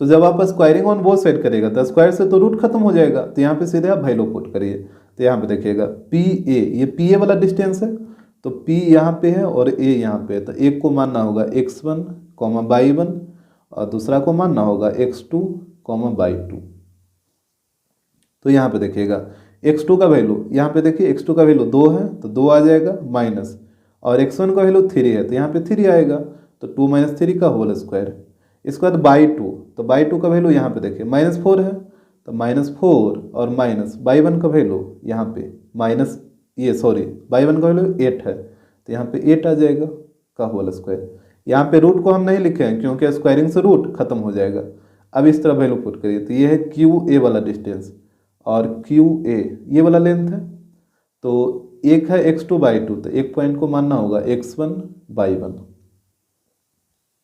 तो जब आप स्क्वायरिंग ऑन बोथ साइड करेगा तो स्क्वायर से तो रूट खत्म हो जाएगा। तो यहाँ पे सीधे आप वैल्यू पुट करिए। तो यहाँ पे देखिएगा पी ए, ये पी ए वाला डिस्टेंस है, तो पी यहाँ पे है और ए यहाँ पे है। तो एक को मानना होगा x1, y1 और दूसरा को मानना होगा x2, y2। तो यहाँ पे देखिएगा x2 का वैल्यू, यहाँ पे देखिए x2 का वैल्यू 2 है तो 2 आ जाएगा माइनस, और x1 का वैल्यू 3 है तो यहाँ पे 3 आएगा, तो 2 - 3 का होल स्क्वायर। इसके बाद y2, तो y2 का वैल्यू यहाँ पे देखिए -4 है, तो -4 और माइनस y1 का वैल्यू यहाँ पे माइनस y1 का वैल्यू 8 है, तो यहाँ पे 8 आ जाएगा का होल स्क्वायर। यहाँ पे रूट को हम नहीं लिखे हैं क्योंकि स्क्वायरिंग से रूट खत्म हो जाएगा। अब इस तरह वैल्यू पुट करिए, तो ये है क्यू ए वाला डिस्टेंस और क्यू ए ये वाला लेंथ है। तो एक है x2/2, तो एक पॉइंट को मानना होगा x1/1।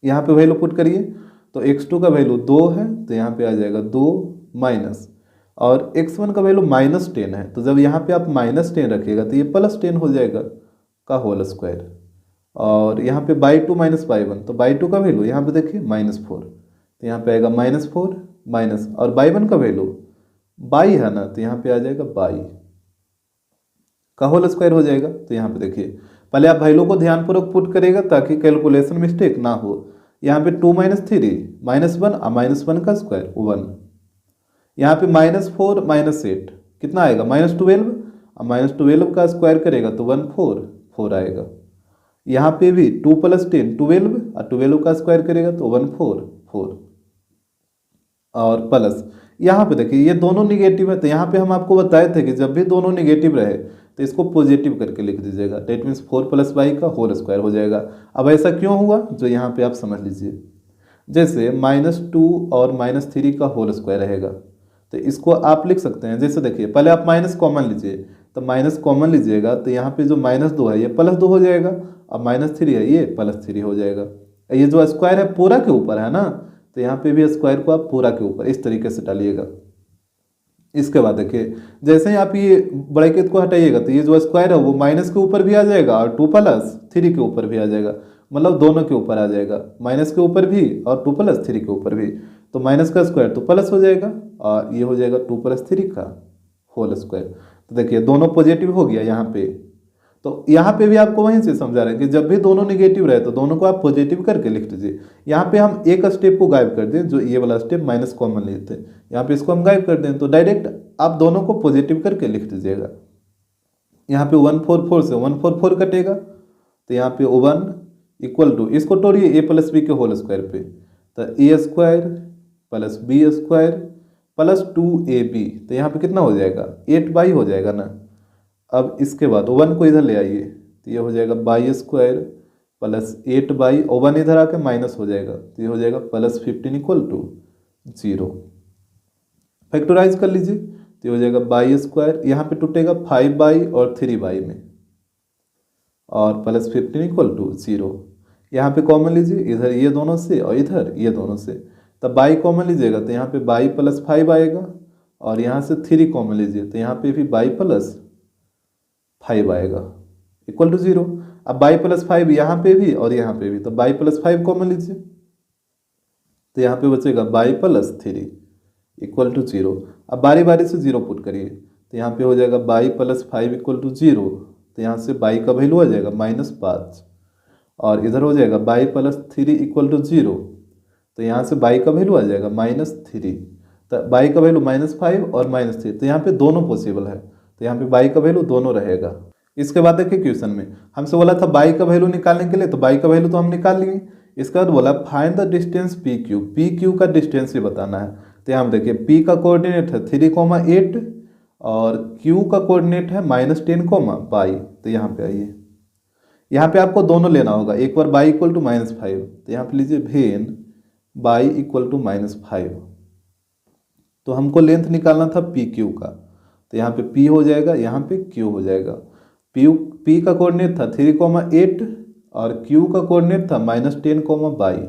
यहाँ पे वैल्यू पुट करिए, तो x2 का वैल्यू 2 है तो यहाँ पे आ जाएगा 2 माइनस, और x1 का वैल्यू -10 है, तो जब यहाँ पे आप -10 रखिएगा तो ये +10 हो जाएगा का होल स्क्वायर। और यहाँ पे y2 - y1, तो y2 का वैल्यू यहाँ पे देखिए -4, तो यहाँ पे आएगा -4 माइनस, और y1 का वैल्यू बाई है ना, तो यहाँ पे आ जाएगा बाई का होल स्क्वायर हो जाएगा। तो यहाँ पे देखिए, पहले आप वैल्यू को ध्यानपूर्वक पुट करिएगा ताकि कैलकुलेशन मिस्टेक ना हो। यहाँ पे 2 - 3 -1 और -1 का स्क्वायर 1, यहाँ पे -4 - 8 कितना आएगा -12, और -12 का स्क्वायर करेगा तो 144 आएगा। यहाँ पे भी 2 + 10 12, और 12 का स्क्वायर करेगा तो 144, और प्लस यहाँ पे देखिए ये दोनों निगेटिव है, तो यहाँ पे हम आपको बताए थे कि जब भी दोनों निगेटिव रहे तो इसको पॉजिटिव करके लिख दीजिएगा। डेट मीन्स 4 + y का होल स्क्वायर हो जाएगा। अब ऐसा क्यों हुआ जो यहाँ पे आप समझ लीजिए, जैसे -2 और -3 का होल स्क्वायर रहेगा, तो इसको आप लिख सकते हैं। जैसे देखिए, पहले आप माइनस कॉमन लीजिए, तो माइनस कॉमन लीजिएगा तो यहाँ पे जो -2 है ये +2 हो जाएगा, और -3 है ये +3 हो जाएगा। ये जो स्क्वायर है पूरा के ऊपर है ना, तो यहाँ पे भी स्क्वायर को आप पूरा के ऊपर इस तरीके से डालिएगा। इसके बाद देखिए, जैसे ही आप ये ब्रैकेट को हटाइएगा तो ये जो स्क्वायर है वो माइनस के ऊपर भी आ जाएगा और 2 + 3 के ऊपर भी आ जाएगा, मतलब दोनों के ऊपर आ जाएगा, माइनस के ऊपर भी और 2 + 3 के ऊपर भी। तो माइनस का स्क्वायर तो प्लस हो जाएगा, और ये हो जाएगा 2 + 3 का होल स्क्वायर। तो देखिए दोनों पॉजिटिव हो गया यहाँ पे। तो यहाँ पे भी आपको वहीं से समझा रहे हैं कि जब भी दोनों निगेटिव रहे तो दोनों को आप पॉजिटिव करके लिख दीजिए। यहाँ पे हम एक स्टेप को गायब कर दें, जो ये वाला स्टेप माइनस कॉमन लिए थे, यहाँ पे इसको हम गायब कर दें, तो डायरेक्ट आप दोनों को पॉजिटिव करके लिख दीजिएगा। यहाँ पे 144 से 144 कटेगा, तो यहाँ पे 1 इक्वल टू, इसको तोड़िए ए प्लस बी के होल स्क्वायर पे, तो A square plus B square plus 2ab, तो यहाँ पे कितना हो जाएगा 8 हो जाएगा ना। अब इसके बाद 1 को इधर ले आइए, तो ये हो जाएगा बाई स्क्वायर प्लस 8 और 1 इधर आके माइनस हो जाएगा, तो ये हो जाएगा प्लस 15 इक्वल टू 0। फैक्टराइज कर लीजिए, तो ये हो जाएगा बाई स्क्वायर, यहाँ पे टूटेगा 5 और 3 में, और प्लस 15 इक्वल टू 0। यहाँ पे कॉमन लीजिए, इधर ये दोनों से और इधर ये दोनों से, तब बाई कॉमन लीजिएगा तो यहाँ पे बाई प्लस 5 आएगा, और यहाँ से 3 कॉमन लीजिए तो यहाँ पे भी बाई प्लस 5 आएगा इक्वल टू 0। अब बाई प्लस 5 यहाँ पे भी और यहाँ पे भी, तो बाई प्लस 5 कॉमन लीजिए, तो यहाँ पे बचेगा बाई प्लस 3 इक्वल टू 0। अब बारी बारी से 0 पुट करिए, तो यहाँ पे हो जाएगा बाई प्लस 5 इक्वल टू 0, तो यहाँ से बाई का वैल्यू आ जाएगा -5, और इधर हो जाएगा बाई प्लस 3 इक्वल टू 0, तो यहाँ से बाई का वैल्यू आ जाएगा -3, तो बाई का वैल्यू -5 और -3, तो यहाँ पे दोनों पॉसिबल है, तो यहाँ पे बाई का वैल्यू दोनों रहेगा। इसके बाद देखिए क्वेश्चन में हमसे बोला था बाई का वैल्यू निकालने के लिए, तो बाई का वैल्यू तो हम निकाल लिए। इसके बाद बोला find the distance P Q, P Q का डिस्टेंस भी बताना है। तो यहाँ देखिए पी का कोऑर्डिनेट है 3,8 और क्यू का कोऑर्डिनेट है -10, तो यहाँ पे आइए, यहाँ पे आपको दोनों लेना होगा, एक बार बाई इक्वल टू -5, तो यहाँ पे लीजिए भेन बाई इक्वल टू -5, तो हमको लेंथ निकालना था पी क्यू का, तो यहाँ पे पी हो जाएगा, यहाँ पे क्यू हो जाएगा। पी का कोऑर्डिनेट था 3,8 और क्यू का कोऑर्डिनेट था -10,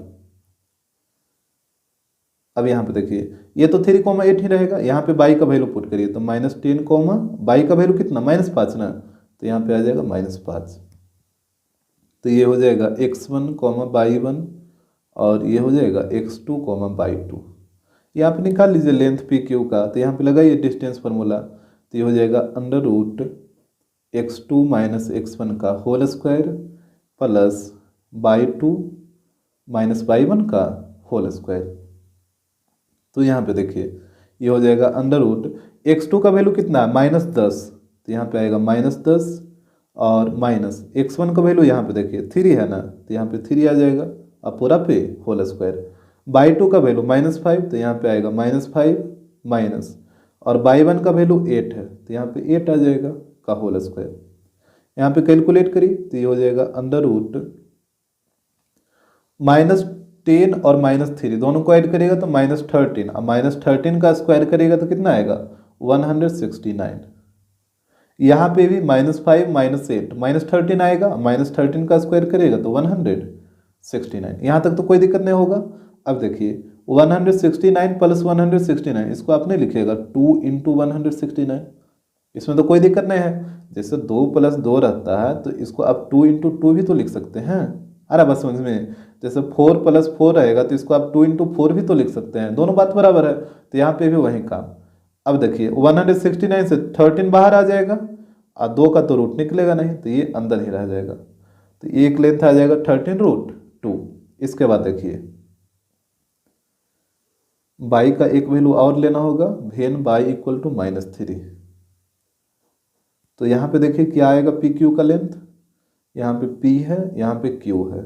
अब यहाँ पे देखिए ये तो 3,8 ही रहेगा, यहाँ पे बाई का वैल्यू पुट करिए, तो -10, बाई का वैल्यू कितना -5 ना, तो यहाँ पे आ जाएगा -5, तो ये हो जाएगा x1, y1 और ये हो जाएगा x2, y2। यहाँ पे निकाल लीजिए लेंथ पी क्यू का, तो यहाँ पे लगाइए डिस्टेंस फार्मूला, तो ये हो जाएगा √x2 - x1 का whole square plus y2 - y1 का होल स्क्वायर। तो यहाँ पे देखिए ये हो जाएगा √x2 का वैल्यू कितना है -10, तो यहाँ पे आएगा -10 और माइनस x1 का वैल्यू यहाँ पे देखिए 3 है ना, तो यहाँ पे 3 आ जाएगा, अब पूरा पे होल स्क्वायर। y2 का वैल्यू -5, तो यहाँ पे आएगा -5 माइनस, और y1 का वैल्यू 8 है, तो यहाँ पे 8 आ जाएगा का होल स्क्वायर। यहाँ पे कैलकुलेट करिए, तो ये हो जाएगा -10 और -3 दोनों को ऐड करेगा तो -13, अब -13 का स्क्वायर करेगा तो कितना आएगा 169। यहाँ पे भी -5 -8 -13 आएगा, -13 का स्क्वायर करेगा तो 169। यहाँ तक तो कोई दिक्कत नहीं होगा। अब देखिए 169 प्लस 169, इसको आप नहीं लिखिएगा 2 × 169, इसमें तो कोई दिक्कत नहीं है। जैसे 2 + 2 रहता है तो इसको आप 2 × 2 भी तो लिख सकते हैं, अरे बस समझ में। जैसे 4 + 4 रहेगा तो इसको आप 2 × 4 भी तो लिख सकते हैं, दोनों बात बराबर है। तो यहाँ पे भी वही काम। अब देखिए 169 से 13 बाहर आ जाएगा और 2 का तो रूट निकलेगा नहीं, तो ये अंदर ही रह जाएगा, तो एक लेंथ आ जाएगा 13√2। इसके बाद देखिए बाई का एक वैल्यू और लेना होगा, भेन बाई इक्वल टू -3। तो यहाँ पे देखिए क्या आएगा पी क्यू का लेंथ, यहाँ पे पी है, यहाँ पे क्यू है।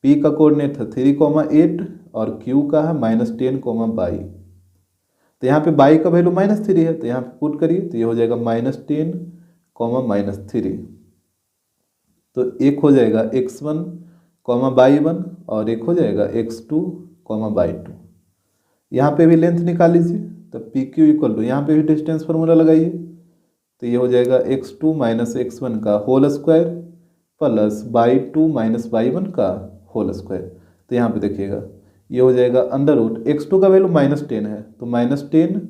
पी का कोऑर्डिनेट है 3,8 और क्यू का है -10, तो यहाँ पे बाई का वैल्यू -3 है, तो यहाँ पे पुट करिए, तो ये हो जाएगा -10, -3। तो एक हो जाएगा x1, y1 और एक हो जाएगा x2, y2। यहाँ पे भी लेंथ निकाल लीजिए, तो पी क्यू इक्वल टू, यहाँ पे भी डिस्टेंस फार्मूला लगाइए, तो ये हो जाएगा x2 - x1 का whole square plus y2 - y1 का होल स्क्वायर। तो यहाँ पे देखिएगा ये हो जाएगा x2 का वैल्यू -10 है, तो -10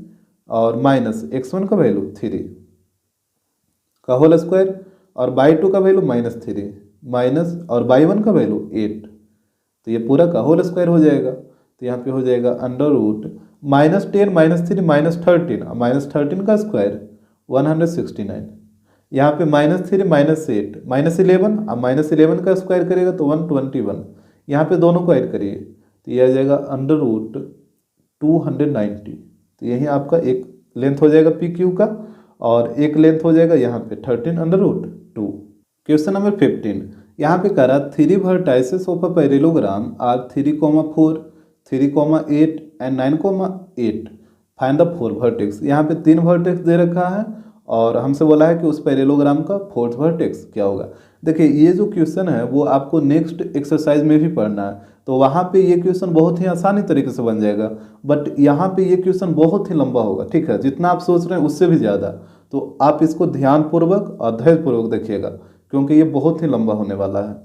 और माइनस x1 का वैल्यू 3 का होल स्क्वायर, और y2 का वैल्यू -3 माइनस और y1 का वैल्यू 8, तो ये पूरा का होल स्क्वायर हो जाएगा। तो यहाँ पे हो जाएगा -10 -3 -13 -13 का स्क्वायर 169। यहाँ पे -3 -8 -11, अब -11 का स्क्वायर करेगा तो 121, यहाँ पे दोनों को ऐड करिए तो ये आ जाएगा √290। तो यही आपका एक लेंथ हो जाएगा पी क्यू का, और एक लेंथ हो जाएगा यहाँ पे 13√2। क्वेश्चन नंबर 15, यहाँ पे कह रहा 3 vertices of a parallelogram are 3,4, 3,8 and 9,8, find the 4 vertex. यहाँ पे 3 वर्टेक्स दे रखा है और हमसे बोला है कि उस पैरेललोग्राम का 4th वर्टेक्स क्या होगा। देखिए ये जो क्वेश्चन है वो आपको नेक्स्ट एक्सरसाइज में भी पढ़ना है, तो वहाँ पे ये क्वेश्चन बहुत ही आसानी तरीके से बन जाएगा, बट यहाँ पे ये क्वेश्चन बहुत ही लंबा होगा, ठीक है, जितना आप सोच रहे हैं उससे भी ज़्यादा। तो आप इसको ध्यानपूर्वक और धैर्यपूर्वक देखिएगा, क्योंकि ये बहुत ही लंबा होने वाला है।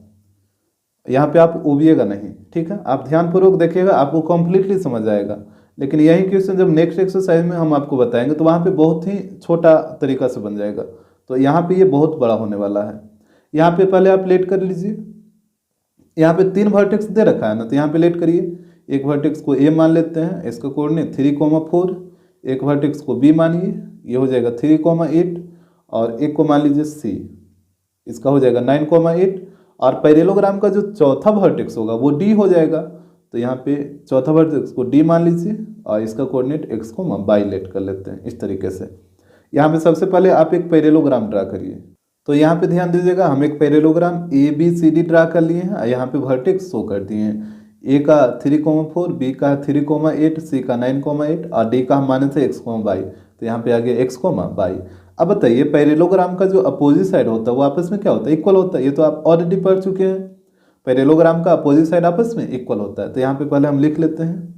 यहाँ पे आप उबिएगा नहीं, ठीक है, आप ध्यानपूर्वक देखिएगा, आपको कम्प्लीटली समझ आएगा। लेकिन यही क्वेश्चन जब नेक्स्ट एक्सरसाइज में हम आपको बताएंगे तो वहाँ पे बहुत ही छोटा तरीका से बन जाएगा, तो यहाँ पे ये बहुत बड़ा होने वाला है। यहाँ पे पहले आप लेट कर लीजिए, यहाँ पे 3 वर्टेक्स दे रखा है ना, तो यहाँ पे लेट करिए। एक वर्टेक्स को ए मान लेते हैं, इसका कोऑर्डिनेट 3,4, एक वर्टेक्स को बी मानिए, ये हो जाएगा 3,8, और एक को मान लीजिए सी, इसका हो जाएगा 9,8, और पैरेललोग्राम का जो चौथा वर्टेक्स होगा वो डी हो जाएगा। तो यहाँ पे चौथा वर्टेक्स को डी मान लीजिए और इसका कोऑर्डिनेट एक्स को बाई लेट कर लेते हैं इस तरीके से। यहाँ पे सबसे पहले आप एक पैरेललोग्राम ड्रा करिए। तो यहाँ पे ध्यान दीजिएगा, हम एक parallelogram A B C D draw कर लिए हैं, यहाँ पे वर्टेक्स शो कर दिए हैं। ए का 3,4, बी का 3,8, सी का 9,8 और डी का हम माने थे x, y, तो यहाँ पे आ गया x, y। अब बताइए पैरेललोग्राम का जो अपोजिट साइड होता है वो आपस में क्या होता है, इक्वल होता है। ये तो आप ऑलरेडी पढ़ चुके हैं, पैरेललोग्राम का अपोजिट साइड आपस में इक्वल होता है। तो यहाँ पे पहले हम लिख लेते हैं,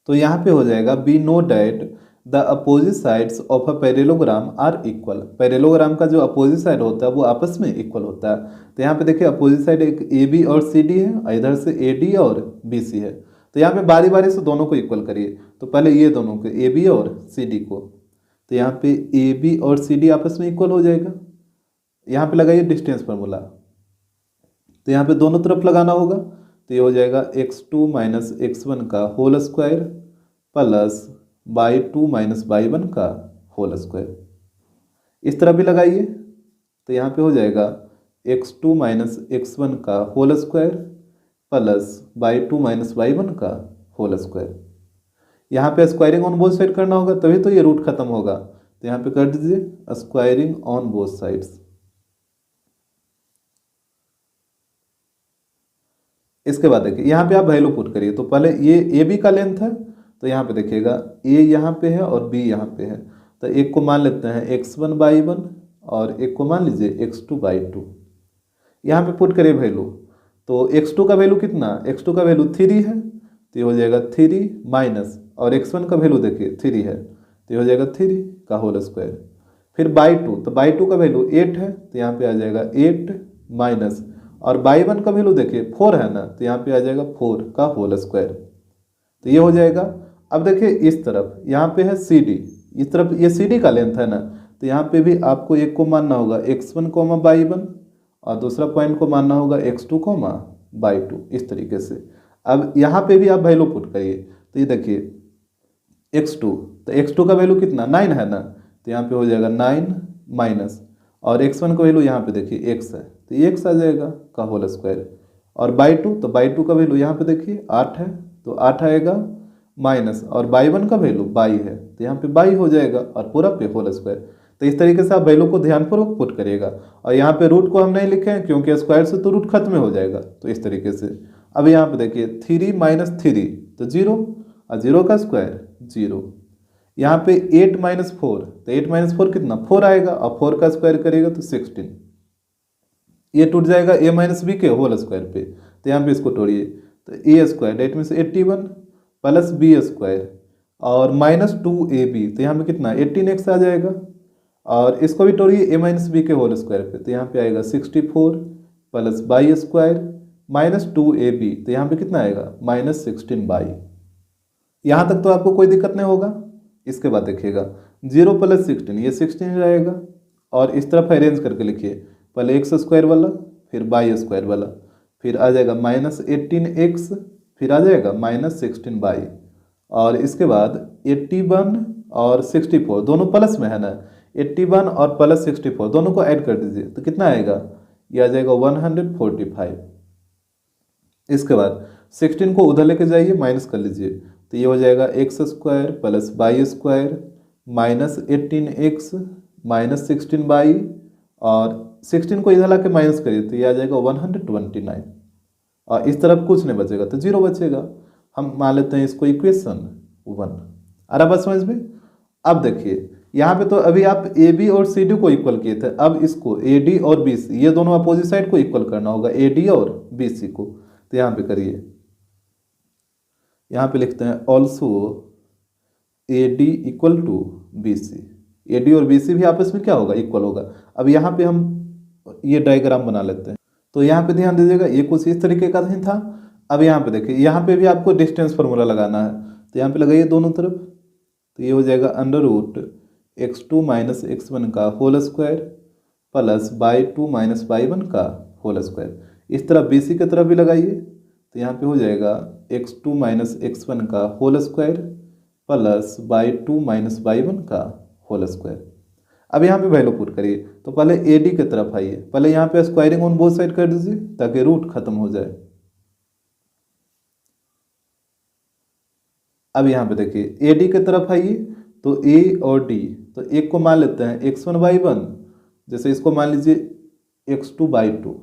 तो यहाँ पे हो जाएगा we know that the opposite sides of a parallelogram are equal. Parallelogram का जो अपोजिट साइड होता है वो आपस में इक्वल होता है। तो यहाँ पे देखिए अपोजिट साइड एक ए बी और सी डी है, और इधर से ए डी और बी सी है। तो यहाँ पे बारी बारी से दोनों को इक्वल करिए। तो पहले ये दोनों को ए बी और सी डी को, तो यहाँ पे ए बी और सी डी आपस में इक्वल हो जाएगा। यहाँ पे लगाइए डिस्टेंस फार्मूला, तो यहाँ पे दोनों तरफ लगाना होगा। तो ये हो जाएगा x2 माइनस x1 का whole square plus y2 minus y1 का होल स्क्वायर। इस तरह भी लगाइए, तो यहाँ पे हो जाएगा x2 माइनस x1 का whole square plus y2 minus y1 का होल स्क्वायर। यहाँ पे स्क्वायरिंग ऑन बोथ साइड करना होगा, तभी तो ये रूट खत्म होगा। तो यहाँ पे कर दीजिए स्क्वायरिंग ऑन बोथ साइड्स। इसके बाद देखिए यहाँ पे आप वैल्यू पुट करिए। तो पहले ये ए बी का लेंथ है, तो यहाँ पे देखिएगा ए यहाँ पे है और बी यहाँ पे है। तो एक को मान लेते हैं x1/1 और एक को मान लीजिए x2/2। यहाँ पे पुट करिए वैल्यू। तो x2 का वैल्यू कितना, x2 का वैल्यू 3 है, तो ये हो जाएगा 3 माइनस, और x1 का वैल्यू देखिए 3 है, तो ये हो जाएगा 3 का होल स्क्वायर। फिर बाई 2, तो बाई 2 का वैल्यू 8 है, तो यहाँ पे आ जाएगा 8 माइनस, और बाई 1 का वैल्यू देखिए 4 है ना, तो यहाँ पे आ जाएगा 4 का होल स्क्वायर। तो ये हो जाएगा। अब देखिए इस तरफ यहाँ पे है सी डी, इस तरफ ये सी डी का लेंथ है ना, तो यहाँ पे भी आपको एक को मानना होगा x1, y1, और दूसरा पॉइंट को मानना होगा x2, y2, इस तरीके से। अब यहाँ पे भी आप वैल्यू पुट करिए। तो ये देखिए x2, तो x2 का वैल्यू कितना 9 है ना, तो यहाँ पे हो जाएगा 9 माइनस, और x1 का वैल्यू यहाँ पे देखिए x है, तो ये x आ जाएगा का होल स्क्वायर। और बाई 2, तो बाई 2 का वैल्यू यहाँ पे देखिए 8 है, तो 8 आएगा माइनस, और बाई 1 का वैल्यू 22 है, तो यहाँ पे 22 हो जाएगा, और पूरा पे होल स्क्वायर। तो इस तरीके से आप वैल्यू को ध्यानपूर्वक पुट करिएगा। और यहाँ पे रूट को हम नहीं लिखे हैं क्योंकि स्क्वायर से तो रूट खत्म हो जाएगा, तो इस तरीके से। अब यहाँ पे देखिए 3 माइनस 3 तो 0, और 0 का स्क्वायर 0। यहाँ पे 8 माइनस 4, तो 8 माइनस 4 कितना 4 आएगा, और 4 का स्क्वायर करेगा तो 16। ये टूट जाएगा a माइनस बी के होल स्क्वायर पे, तो यहाँ पे इसको तोड़िए। तो A square that means 81 plus B square और माइनस 2ab, तो यहाँ पे कितना 18x आ जाएगा। और इसको भी तोड़िए a माइनस बी के होल स्क्वायर पे, तो यहाँ पे आएगा 64 plus by square minus 2ab, तो यहाँ पे कितना आएगा माइनस 16 यहाँ तक तो आपको कोई दिक्कत नहीं होगा। इसके बाद देखिएगा 0 प्लस 16, ये 16 रहेगा, और इस तरफ अरेंज करके लिखिए, पहले एक्स स्क्वायर वाला, फिर बाई स्क्वायर वाला, फिर आ जाएगा माइनस 18x, फिर आ जाएगा माइनस 16 और इसके बाद 81 और 64 दोनों प्लस में है ना, 81 और प्लस 64 दोनों को ऐड कर दीजिए तो कितना आएगा, ये आ जाएगा 145। इसके बाद 16 को उधर लेके जाइए, माइनस कर लीजिए तो ये हो जाएगा x square plus Y square minus 18x minus 16y, और 16 को इधर ला के माइनस करिए तो ये आ जाएगा 129, और इस तरफ कुछ नहीं बचेगा तो 0 बचेगा। हम मान लेते हैं इसको इक्वेशन 1। आ रहा बात समझ में। अब देखिए यहाँ पे तो अभी आप ए बी और सी डी को इक्वल किए थे, अब इसको ए डी और बी सी ये दोनों अपोजिट साइड को इक्वल करना होगा, ए डी और बी सी को। तो यहाँ पे करिए, यहाँ पे लिखते हैं also A D equal to B C. A D और बी सी भी आपस में क्या होगा, इक्वल होगा। अब यहाँ पे हम ये डायग्राम बना लेते हैं। तो यहाँ पे ध्यान दीजिएगा, ये कुछ इस तरीके का नहीं था। अब यहाँ पे देखिए, यहाँ पे भी आपको डिस्टेंस फार्मूला लगाना है, तो यहाँ पे लगाइए दोनों तरफ। तो ये हो जाएगा under root x2 minus x1 का whole square plus y2 minus y1 का होल स्क्वायर। इस तरफ बी सी की तरफ भी लगाइए, तो यहाँ पे हो जाएगा x2 माइनस x1 का whole square plus y2 minus y1 का होल स्क्वायर। अब यहाँ पे वैल्यू पुट करिए, तो पहले ए डी की तरफ आइए, पहले यहाँ पे स्क्वायरिंग ऑन बोथ साइड कर दीजिए ताकि रूट खत्म हो जाए। अब यहाँ पे देखिए ए डी की तरफ आइए, तो ए और डी, तो एक को मान लेते हैं x1/1, जैसे इसको मान लीजिए x2/2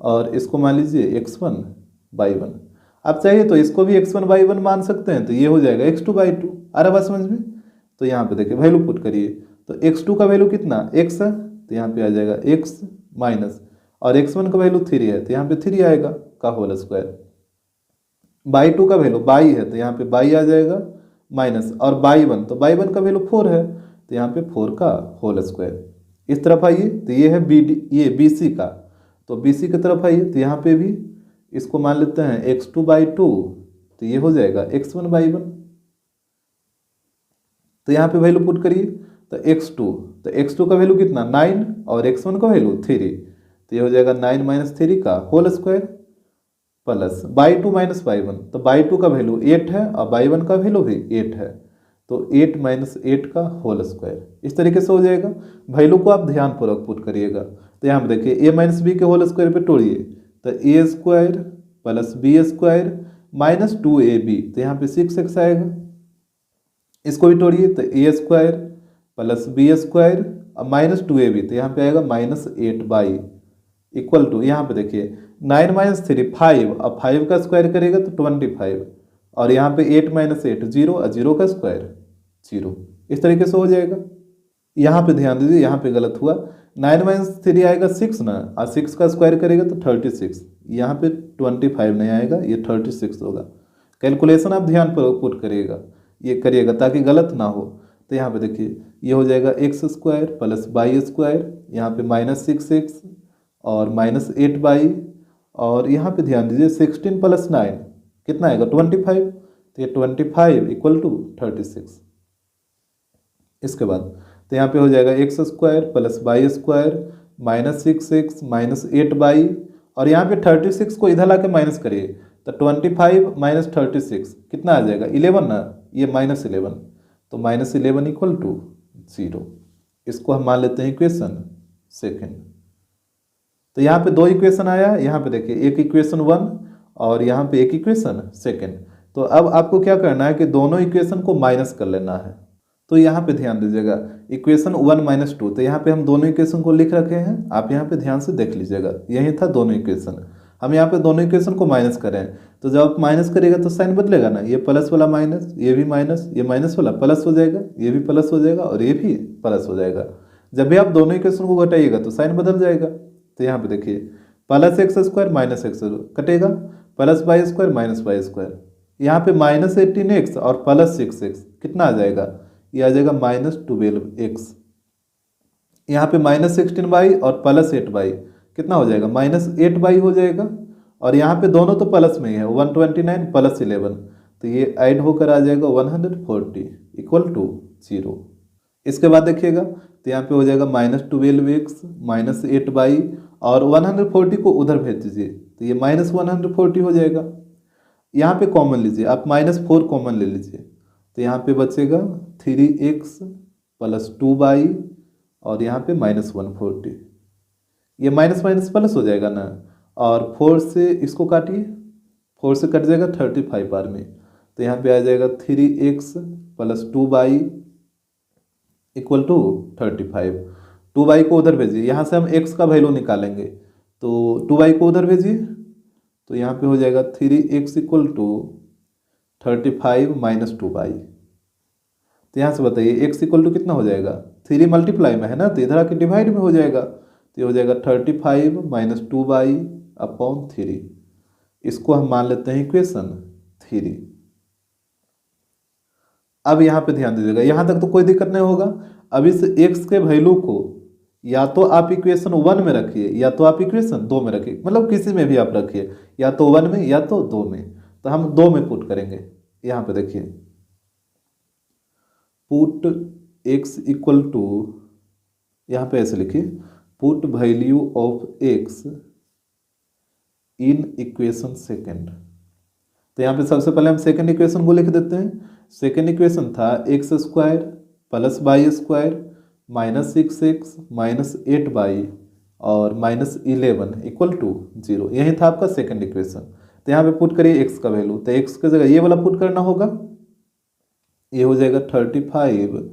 और इसको मान लीजिए x1/1। आप चाहिए तो इसको भी x1/1 मान सकते हैं, तो ये हो जाएगा x2/2। आ रहा बात समझ में। तो यहाँ पे देखिए वैल्यू पुट करिए, तो x2 का वैल्यू कितना x है, तो यहाँ पे आ जाएगा x माइनस, और x1 का वैल्यू 3 है तो यहाँ पे 3 आएगा का होल स्क्वायर। y2 का वैल्यू y है तो यहाँ पे y आ जाएगा माइनस, और y1 तो y1 का वैल्यू 4 है तो यहाँ पे 4 का होल स्क्वायर। इस तरफ आइए, तो ये है बी डी, ये बी सी का, तो बी सी की तरफ आइए, तो यहाँ पे भी इसको मान लेते हैं x2/2, तो ये हो जाएगा x1/1। तो यहाँ पे वैल्यू पुट करिए, तो x2 का वैल्यू कितना 9 और x1 का वैल्यू 3, तो ये हो जाएगा 9 माइनस 3 का whole square plus y2 minus y1, तो y2 का वैल्यू 8 है और y1 का वैल्यू भी 8 है, तो 8 माइनस 8 का होल स्क्वायर। इस तरीके से हो जाएगा। वैल्यू को आप ध्यानपूर्वक पुट करिएगा। तो यहाँ पे देखिए a माइनस बी के होल स्क्वायर पे तोड़िए, तो A square plus B square minus 2ab, तो यहाँ पे 6x आएगा। इसको भी तोड़िए, तो A square plus B square और माइनस 2ab, तो यहाँ पे आएगा माइनस 8y इक्वल टू, यहाँ पे देखिए 9 माइनस 3 5, और 5 का स्क्वायर करेगा तो 25, और यहाँ पे 8 माइनस 8 0, और 0 का स्क्वायर 0। इस तरीके से हो जाएगा। यहाँ पे ध्यान दीजिए, यहाँ पे गलत हुआ, 9 माइनस 3 आएगा 6 ना, और 6 का स्क्वायर करेगा तो 36, यहाँ पे 25 नहीं आएगा, ये 36 होगा। कैलकुलेशन आप ध्यान पर पुट करिएगा, ये करिएगा ताकि गलत ना हो। तो यहाँ पे देखिए ये हो जाएगा x square plus Y square, यहाँ पे माइनस 6x और माइनस 8y, और यहाँ पे ध्यान दीजिए 16 प्लस 9 कितना आएगा 25, तो ये 25 इक्वल टू 36। इसके बाद तो यहाँ पे हो जाएगा x square plus Y square minus 6x minus 8y, और यहाँ पे 36 को इधर ला के माइनस करिए, तो 25 माइनस 36 कितना आ जाएगा 11 ना, ये माइनस 11, तो माइनस 11 इक्वल टू 0। इसको हम मान लेते हैं इक्वेशन सेकेंड। तो यहाँ पे दो इक्वेशन आया, यहाँ पे देखिए एक इक्वेशन 1 और यहाँ पे एक इक्वेशन सेकेंड। तो अब आपको क्या करना है कि दोनों इक्वेशन को माइनस कर लेना है। तो यहाँ पे ध्यान दीजिएगा इक्वेशन 1 माइनस 2, तो यहाँ पे हम दोनों इक्वेशन को लिख रखे हैं, आप यहाँ पे ध्यान से देख लीजिएगा, यही था दोनों इक्वेशन। हम यहाँ पे दोनों इक्वेशन को माइनस करें, तो जब आप माइनस करिएगा तो साइन बदलेगा ना, ये प्लस वाला माइनस, ये भी माइनस, ये माइनस वाला प्लस हो जाएगा, ये भी प्लस हो जाएगा और ये भी प्लस हो जाएगा। जब भी आप दोनों इक्वेशन को घटाइएगा तो साइन बदल जाएगा। तो यहाँ पे देखिए plus X square minus X कटेगा, plus Y square minus Y square, यहाँ पे माइनस 18x और प्लस 6x कितना आ जाएगा, ये आ जाएगा माइनस 12x। यहाँ पे माइनस 16y और प्लस 8y कितना हो जाएगा माइनस 8y हो जाएगा, और यहाँ पे दोनों तो प्लस में ही है 129 प्लस 11, तो ये ऐड होकर आ जाएगा 140 इक्वल टू 0। इसके बाद देखिएगा तो यहाँ पे हो जाएगा माइनस 12x माइनस 8y, और 140 को उधर भेज दीजिए तो ये माइनस 140 हो जाएगा। यहाँ पे कॉमन लीजिए, आप माइनस 4 कॉमन ले लीजिए, तो यहाँ पे बचेगा 3x प्लस 2 और यहाँ पे -140, ये माइनस माइनस प्लस हो जाएगा ना, और 4 से इसको काटिए, 4 से कट जाएगा 35 बार में, तो यहाँ पे आ जाएगा 3x plus 2y equal to 35। 2y को उधर भेजिए, यहाँ से हम x का वैल्यू निकालेंगे, तो 2y को उधर भेजिए, तो यहाँ पे हो जाएगा 3x equal to 35 minus 2y। तो यहाँ से बताइए x इक्वल टू कितना हो जाएगा, 3 मल्टीप्लाई में है ना, तो इधर आके डिवाइड में हो जाएगा, तो ये हो जाएगा 35 माइनस 2y अपॉन 3। इसको हम मान लेते हैं इक्वेशन 3। अब यहाँ पे ध्यान दीजिएगा, यहाँ तक तो कोई दिक्कत नहीं होगा। अब इस x के वैल्यू को या तो आप इक्वेशन 1 में रखिए या तो आप इक्वेशन 2 में रखिए, मतलब किसी में भी आप रखिए, या तो 1 में या तो 2 में। तो हम 2 में पुट करेंगे। यहाँ पे देखिए, पुट x इक्वल टू, यहाँ पे ऐसे लिखिए, put value of x in equation second. तो यहाँ पे सबसे पहले हम सेकेंड इक्वेशन को लिख देते हैं। सेकेंड इक्वेशन था x square plus Y square minus 6x minus 8y और माइनस 11 इक्वल टू 0। यही था आपका सेकेंड इक्वेशन। तो यहाँ पे पुट करिए x का वैल्यू, तो x की जगह ये वाला पुट करना होगा, ये हो जाएगा 35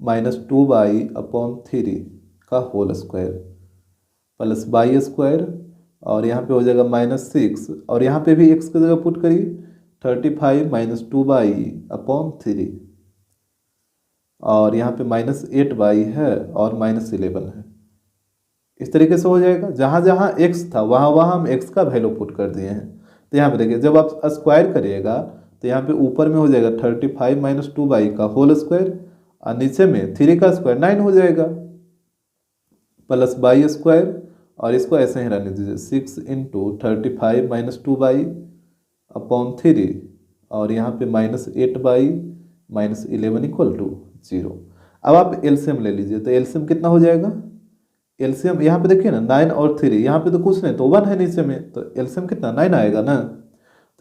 माइनस 2y अपॉन 3 का whole square plus Y square, और यहाँ पे हो जाएगा -6, और यहाँ पे भी x की जगह पुट करिए 35 माइनस 2y अपॉन 3, और यहाँ पे -8y है और -11 है। इस तरीके से हो जाएगा। जहाँ जहाँ x था वहाँ वहाँ हम x का वैल्यू पुट कर दिए हैं। तो यहाँ पे देखिए, जब आप स्क्वायर करिएगा तो यहाँ पे ऊपर में हो जाएगा 35 माइनस 2y का होल स्क्वायर, और नीचे में 3 का स्क्वायर 9 हो जाएगा प्लस y स्क्वायर, और इसको ऐसे ही रहने दीजिए 6 इंटू 35 माइनस 2y अपॉन 3, और यहाँ पे -8y माइनस 11 इक्वल टू 0। अब आप एलसीएम ले लीजिए, तो एलसीएम कितना हो जाएगा, एलसीएम यहाँ पे देखिए ना 9 और 3, यहाँ पे तो कुछ नहीं, तो 1 है नीचे में, तो एलसीएम कितना 9 आएगा ना।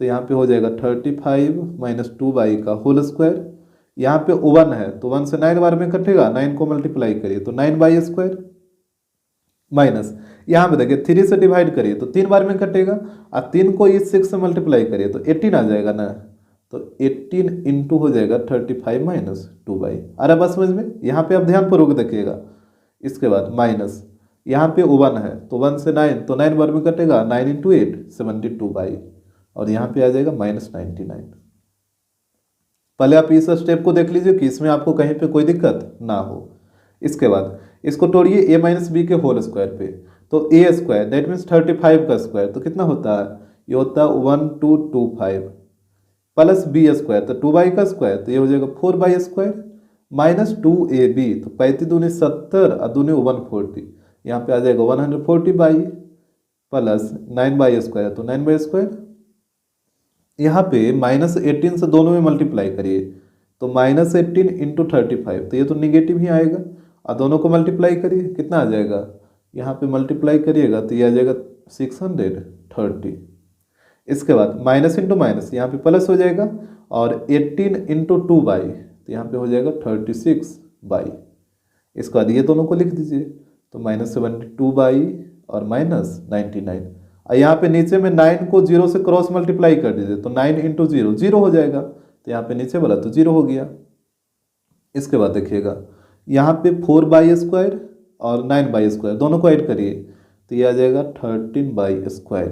तो यहाँ पे हो जाएगा 35 माइनस 2y का होल स्क्वायर, यहाँ पे 1 है तो 1 से 9 बार में कटेगा, 9 को मल्टीप्लाई करिए तो 9y स्क्वायर, माइनस यहाँ पे देखिए 3 से डिवाइड करिए तो 3 बार में कटेगा, और 3 को इस 6 से मल्टीप्लाई करिए तो 18 आ जाएगा ना। तो 18 इंटू हो जाएगा 35 माइनस 2y। अरे बस समझ में, यहाँ पे आप ध्यानपूर्वक देखिएगा। इसके बाद माइनस यहाँ पे 1 है तो 1 से 9, तो 9 बार में कटेगा, 9 इंटू 8 72y, और यहाँ पे आ जाएगा -99। पहले आप इस स्टेप को देख लीजिए कि इसमें आपको कहीं पे कोई दिक्कत ना हो। इसके बाद इसको तोड़िए a माइनस बी के होल स्क्वायर पे, तो a स्क्वायर दैट मीन्स 35 का स्क्वायर, तो कितना होता है, ये होता है 1225 प्लस बी स्क्वायर, तो 2y का स्क्वायर, तो ये हो जाएगा 4y स्क्वायर माइनस 2ab, तो 35 दूनी 70 और दूनी 140, यहाँ पे आ जाएगा 140y प्लस 9y स्क्वायर, तो 9y स्क्वायर। यहाँ पे -18 से दोनों में मल्टीप्लाई करिए तो -18 इंटू 35, तो ये तो निगेटिव ही आएगा, और दोनों को मल्टीप्लाई करिए कितना आ जाएगा, यहाँ पे मल्टीप्लाई करिएगा तो ये आ जाएगा 630। इसके बाद माइनस इंटू माइनस यहाँ पे प्लस हो जाएगा, और 18 इंटू 2y, तो यहाँ पे हो जाएगा 36y। इसके बाद ये दोनों को लिख दीजिए, तो -72y और -99, और यहाँ पे नीचे में 9 को 0 से क्रॉस मल्टीप्लाई कर दीजिए तो 9 इंटू 0 0 हो जाएगा, तो यहाँ पे नीचे वाला तो 0 हो गया। इसके बाद देखिएगा यहाँ पे 4y स्क्वायर और 9y स्क्वायर दोनों को ऐड करिए तो ये आ जाएगा 13y स्क्वायर।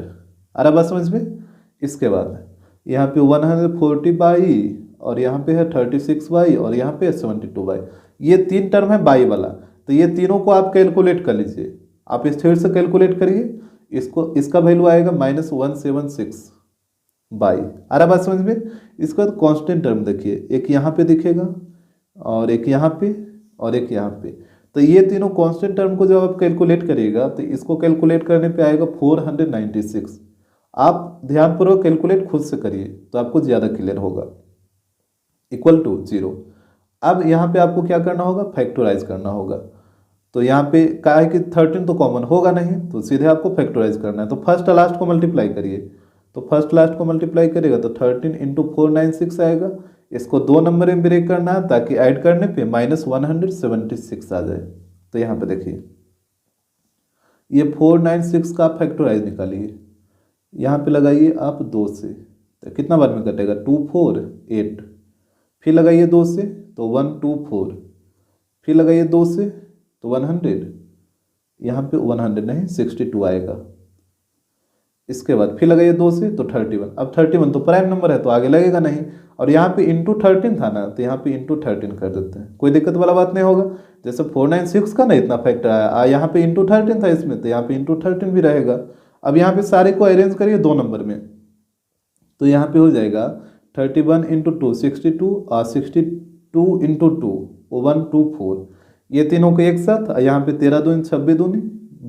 अरे बस समझ में। इसके बाद यहाँ पे 140y और यहाँ पे है 36y और यहाँ पे 72y, ये 3 टर्म है y वाला, तो ये तीनों को आप कैलकुलेट कर लीजिए। आप इस थ्रेड से कैलकुलेट करिए, इसको इसका वैल्यू आएगा -176 बाई। अरे बात समझ में। इसके बाद कांस्टेंट टर्म देखिए, एक यहाँ पे दिखेगा और एक यहाँ पे और एक यहाँ पे, तो ये तीनों कांस्टेंट टर्म को जब आप कैलकुलेट करिएगा तो इसको कैलकुलेट करने पे आएगा 496। आप ध्यानपूर्वक कैलकुलेट खुद से करिए तो आपको ज़्यादा क्लियर होगा। Equal to 0। अब यहाँ पे आपको क्या करना होगा, फैक्टराइज करना होगा। तो यहाँ पे क्या है कि 13 तो कॉमन होगा नहीं, तो सीधे आपको फैक्टराइज करना है। तो फर्स्ट लास्ट को मल्टीप्लाई करिए, तो फर्स्ट लास्ट को मल्टीप्लाई करिएगा तो 13 इंटू 496 आएगा। इसको 2 नंबर में ब्रेक करना है ताकि ऐड करने पे -176 आ जाए। तो यहाँ पे देखिए ये 496 का आप फैक्टराइज निकालिए, यहाँ पे लगाइए आप 2 से, तो कितना बार में कटेगा 2 4 8, फिर लगाइए 2 से तो 1 2 4, फिर लगाइए 2 से तो 100, यहाँ पे 100 नहीं 62 आएगा। इसके बाद फिर लगाइए 2 से तो 31, अब 31 तो प्राइम नंबर है तो आगे लगेगा नहीं, और यहाँ पे इंटू 13 था ना तो यहाँ पे इंटू 13 कर देते हैं, कोई दिक्कत वाला बात नहीं होगा। जैसे 496 का ना इतना फैक्टर आया, यहाँ पे इंटू 13 था इसमें तो यहाँ पे इंटू 13 भी रहेगा। अब यहाँ पे सारे को अरेंज करिए 2 नंबर में, तो यहाँ पे हो जाएगा 31 इंटू 2 62 और 62 इंटू 2 124, ये तीनों को एक साथ, यहाँ पे 13 दूनी 26 दूनी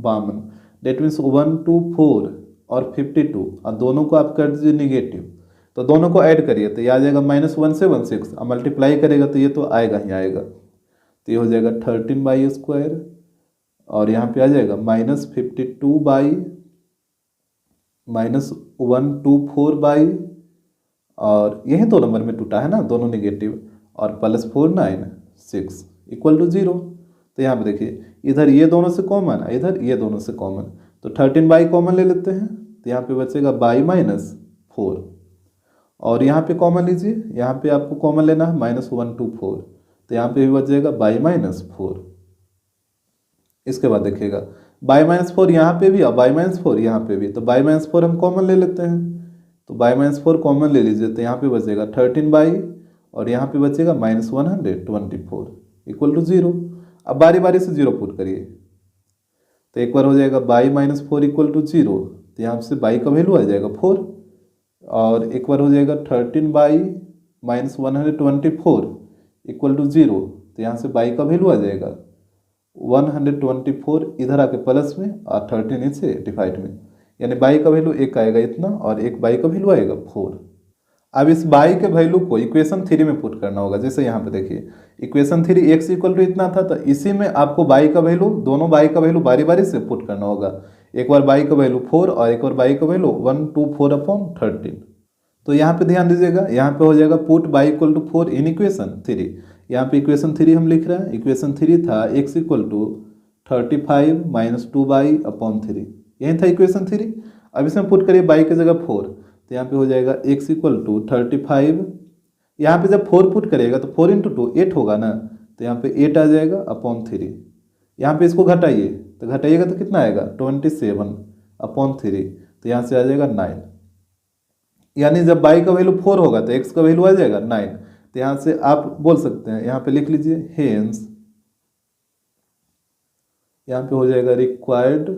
52, डेट मीन्स 124 और 52, और दोनों को आप कर दीजिए निगेटिव, तो दोनों को ऐड करिए तो ये आ जाएगा -176, अब मल्टीप्लाई करेगा तो ये तो आएगा ही आएगा, तो ये हो जाएगा 13/², और यहाँ पे आ जाएगा -52/, -124/, और यही 2 नंबर में टूटा है ना दोनों निगेटिव, और +496 इक्वल टू 0। तो यहाँ पे देखिए इधर ये दोनों से कॉमन, इधर ये दोनों से कॉमन, तो 13 कॉमन ले लेते हैं, तो यहाँ पे बचेगा -4, और यहाँ पे कॉमन लीजिए, यहाँ पे आपको कॉमन लेना है -124, तो यहाँ पे भी बचेगा -4। इसके बाद देखिएगा -4 यहाँ पे भी और -4 यहाँ पे भी, तो -4 हम कॉमन ले लेते हैं, तो -4 कॉमन ले लीजिए, तो यहाँ पे बचेगा 13 और यहाँ पे बचेगा -124 इक्वल टू 0। अब बारी बारी से 0 पुट करिए, तो एक बार हो जाएगा -4 इक्वल टू 0, तो यहाँ से बाई का वैल्यू आ जाएगा 4, और एक बार हो जाएगा 13/-124 इक्वल टू 0, तो यहाँ से बाई का वैल्यू आ जाएगा 124, इधर आके प्लस में और 13 से डिवाइड में, यानी बाई का वैल्यू 1 आएगा इतना, और एक बाई का वैल्यू आएगा 4। अब इस बाई के वैल्यू को इक्वेशन 3 में पुट करना होगा। जैसे यहाँ पे देखिए इक्वेशन 3 x इक्वल टू इतना था, तो इसी में आपको बाई का वैल्यू, दोनों बाई का वैल्यू बारी बारी से पुट करना होगा, एक बार बाई का वैल्यू 4 और एक बार बाई का वैल्यू 124/13। तो यहाँ पे ध्यान दीजिएगा, यहाँ पे हो जाएगा put y equal to 4 in equation 3, यहाँ पे इक्वेशन 3 हम लिख रहे हैं, इक्वेशन 3 था x इक्वल टू 35 - 2/3, यही था इक्वेशन 3। अब इसमें पुट करिए बाई की जगह 4, तो यहाँ पे हो जाएगा x इक्वल टू 35, यहाँ पे जब 4 पुट करिएगा तो 4 × 2 8 होगा ना, तो यहाँ पे 8 आ जाएगा /3, यहाँ पे इसको घटाइए, तो घटाइएगा तो कितना आएगा 27/3, तो यहाँ से आ जाएगा 9, यानी जब बाई का वैल्यू 4 होगा तो x का वैल्यू आ जाएगा 9, तो यहाँ से आप बोल सकते हैं, यहाँ पे लिख लीजिए हेंस, यहाँ पे हो जाएगा रिक्वायर्ड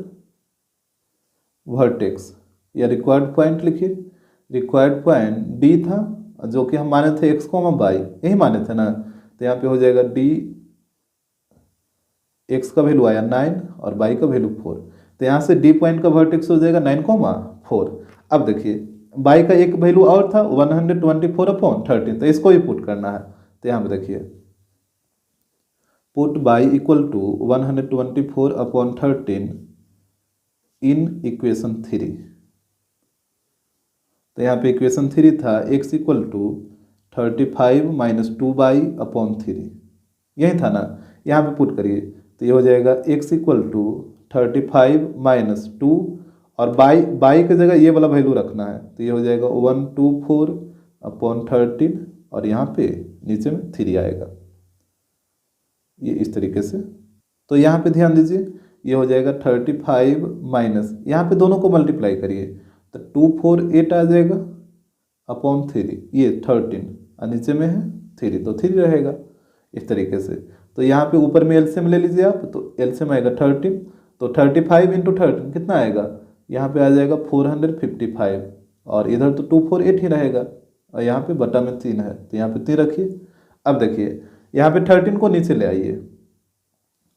वर्टेक्स या रिक्वायर्ड पॉइंट लिखिए, रिक्वायर्ड पॉइंट डी था जो कि हम माने थे x, y यही माने थे ना, तो यहाँ पे हो जाएगा डी, x का वैल्यू आया 9 और y का वैल्यू 4, तो यहाँ से डी पॉइंट का वर्टेक्स हो जाएगा 9, 4। अब देखिए y का एक वैल्यू और था 124/13, तो इसको ही पुट करना है, तो यहाँ पे देखिए put y equal to 124/13 in equation 3, तो यहाँ पे इक्वेशन 3 था x इक्वल टू 35 - 2/3, यही था ना, यहाँ पे पुट करिए, तो ये हो जाएगा x इक्वल टू 35 - 2, और बाई की जगह ये वाला वैल्यू रखना है, तो ये हो जाएगा 124/13, और यहाँ पे नीचे में 3 आएगा, ये इस तरीके से। तो यहाँ पे ध्यान दीजिए ये हो जाएगा 35 माइनस, यहाँ पे दोनों को मल्टीप्लाई करिए तो 248 आ जाएगा /3, ये 13 और नीचे में है 3 तो 3 रहेगा इस तरीके से। तो यहाँ पे ऊपर में एलसीएम ले लीजिए आप, तो एलसीएम आएगा 13, तो 35 × 13 कितना आएगा, यहाँ पे आ जाएगा 455, और इधर तो 248 ही रहेगा, और यहाँ पे बटा में 3 है तो यहाँ पे 3 रखिए। अब देखिए यहाँ पे 13 को नीचे ले आइए,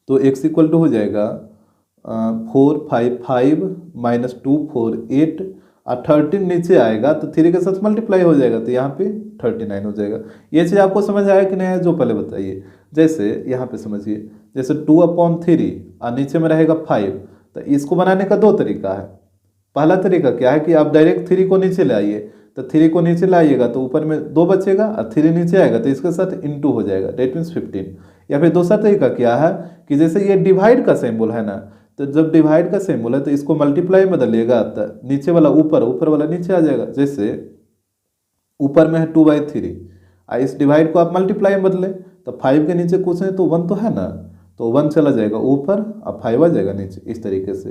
तो x इक्वल टू हो जाएगा 455 - 248, और 13 नीचे आएगा तो 3 के साथ मल्टीप्लाई हो जाएगा, तो यहाँ पे 39 हो जाएगा। ये चीज़ आपको समझ आया कि नहीं है, जो पहले बताइए। जैसे यहाँ पे समझिए, जैसे 2/3 और नीचे में रहेगा 5, तो इसको बनाने का 2 तरीका है। पहला तरीका क्या है कि आप डायरेक्ट 3 को नीचे ले आइए, तो 3 को नीचे लाइएगा तो ऊपर में 2 बचेगा और 3 नीचे आएगा तो इसके साथ इंटू हो जाएगा, डेट मीन्स 15। या फिर दूसरा तरीका क्या है कि जैसे ये डिवाइड का सिंबल है ना, तो जब डिवाइड का सिंबल है तो इसको मल्टीप्लाई में बदलिएगा तो नीचे वाला ऊपर, ऊपर वाला नीचे आ जाएगा। जैसे ऊपर में है 2/3, इस डिवाइड को आप मल्टीप्लाई में बदले तो 5 के नीचे कुछ नहीं तो 1 तो है ना, तो 1 चला जाएगा ऊपर और 5 आ जाएगा नीचे, इस तरीके से।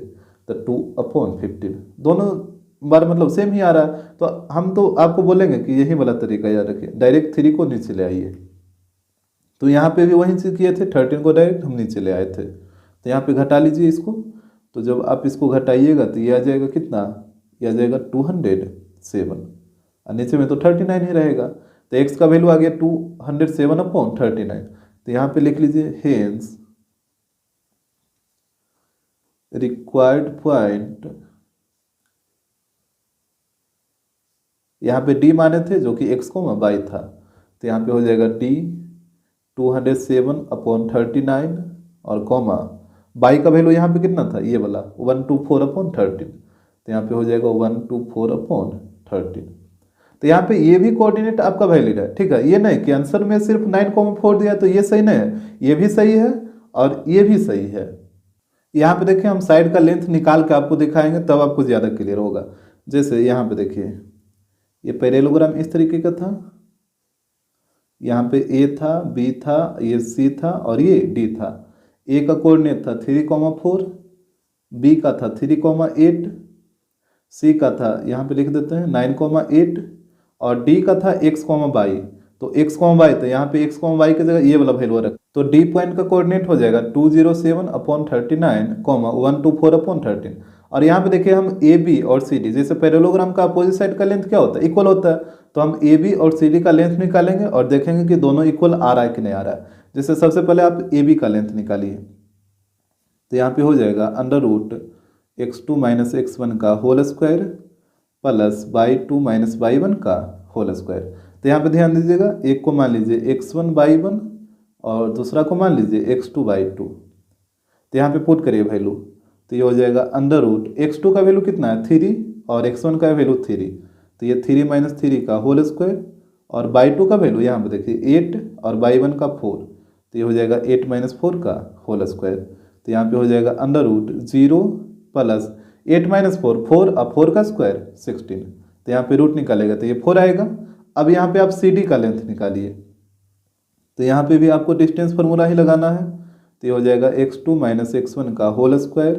तो 2/15 दोनों बार मतलब सेम ही आ रहा है, तो हम तो आपको बोलेंगे कि यही वाला तरीका याद रखिए, डायरेक्ट 3 को नीचे ले आइए। तो यहाँ पे भी वही चीज़ किए थे, 13 को डायरेक्ट हम नीचे ले आए थे। तो यहाँ पे घटा लीजिए इसको, तो जब आप इसको घटाइएगा तो ये आ जाएगा कितना, ये आ जाएगा 207 और नीचे में तो 39 ही रहेगा। तो x का वैल्यू आ गया 207/39। तो यहाँ पे लिख लीजिए हेंस रिक्वायर्ड पॉइंट, यहाँ पे d माने थे जो कि x, y था, तो यहाँ पे हो जाएगा d 207/39 और कॉमा y का वैल्यू यहाँ पे कितना था, ये वाला 124/13, तो यहाँ पे हो जाएगा 124/13। तो यहाँ पे ये भी कोऑर्डिनेट आपका वैलिड है, ठीक है। ये नहीं कि आंसर में सिर्फ 9,4 दिया तो ये सही नहीं है, ये भी सही है और ये भी सही है। यहाँ पे देखिए हम साइड का लेंथ निकाल के आपको दिखाएंगे तब आपको ज़्यादा क्लियर होगा। जैसे यहाँ पे देखिए ये पैरेललोग्राम इस तरीके का था, यहाँ पे ए था, बी था, ये सी था और ये डी था। ए का कोऑर्डिनेट था 3,4, बी का था 3,8, सी का था यहाँ पे लिख देते हैं 9,8 और डी का था x, y। तो x, y, तो यहाँ पे x, y की जगह ये वाला वैल्यू रख, तो डी पॉइंट का कोऑर्डिनेट हो जाएगा 207/39, 124/13। और यहाँ पे देखिए हम ए बी और सी डी, जैसे पैरेललोग्राम का अपोजिट साइड का लेंथ क्या होता है, इक्वल होता है, तो हम ए बी और सी डी का लेंथ निकालेंगे और देखेंगे कि दोनों इक्वल आ रहा है कि नहीं आ रहा है। जैसे सबसे पहले आप ए बी का लेंथ निकालिए, तो यहाँ पे हो जाएगा √x2 - x1 का whole square plus y2 - y1 का होल स्क्वायर। तो यहाँ पे ध्यान दीजिएगा, एक को मान लीजिए x1/y1 और दूसरा को मान लीजिए x2/2। तो यहाँ पे पुट करिए वैल्यू, तो ये हो जाएगा √x2 का वैल्यू कितना है 3 और x1 का वैल्यू 3, तो ये 3 - 3 का होल स्क्वायर और y2 का वैल्यू यहाँ पे देखिए 8 और y1 का 4, तो ये हो जाएगा 8 - 4 का होल स्क्वायर। तो यहाँ पे हो जाएगा √0 प्लस 8 - 4, 4 और 4 का स्क्वायर 16, तो यहाँ पे रूट निकालेगा तो ये 4 आएगा। अब यहाँ पे आप सी डी का लेंथ निकालिए, तो यहाँ पे भी आपको डिस्टेंस फार्मूला ही लगाना है, तो ये हो जाएगा x2 - x1 का whole square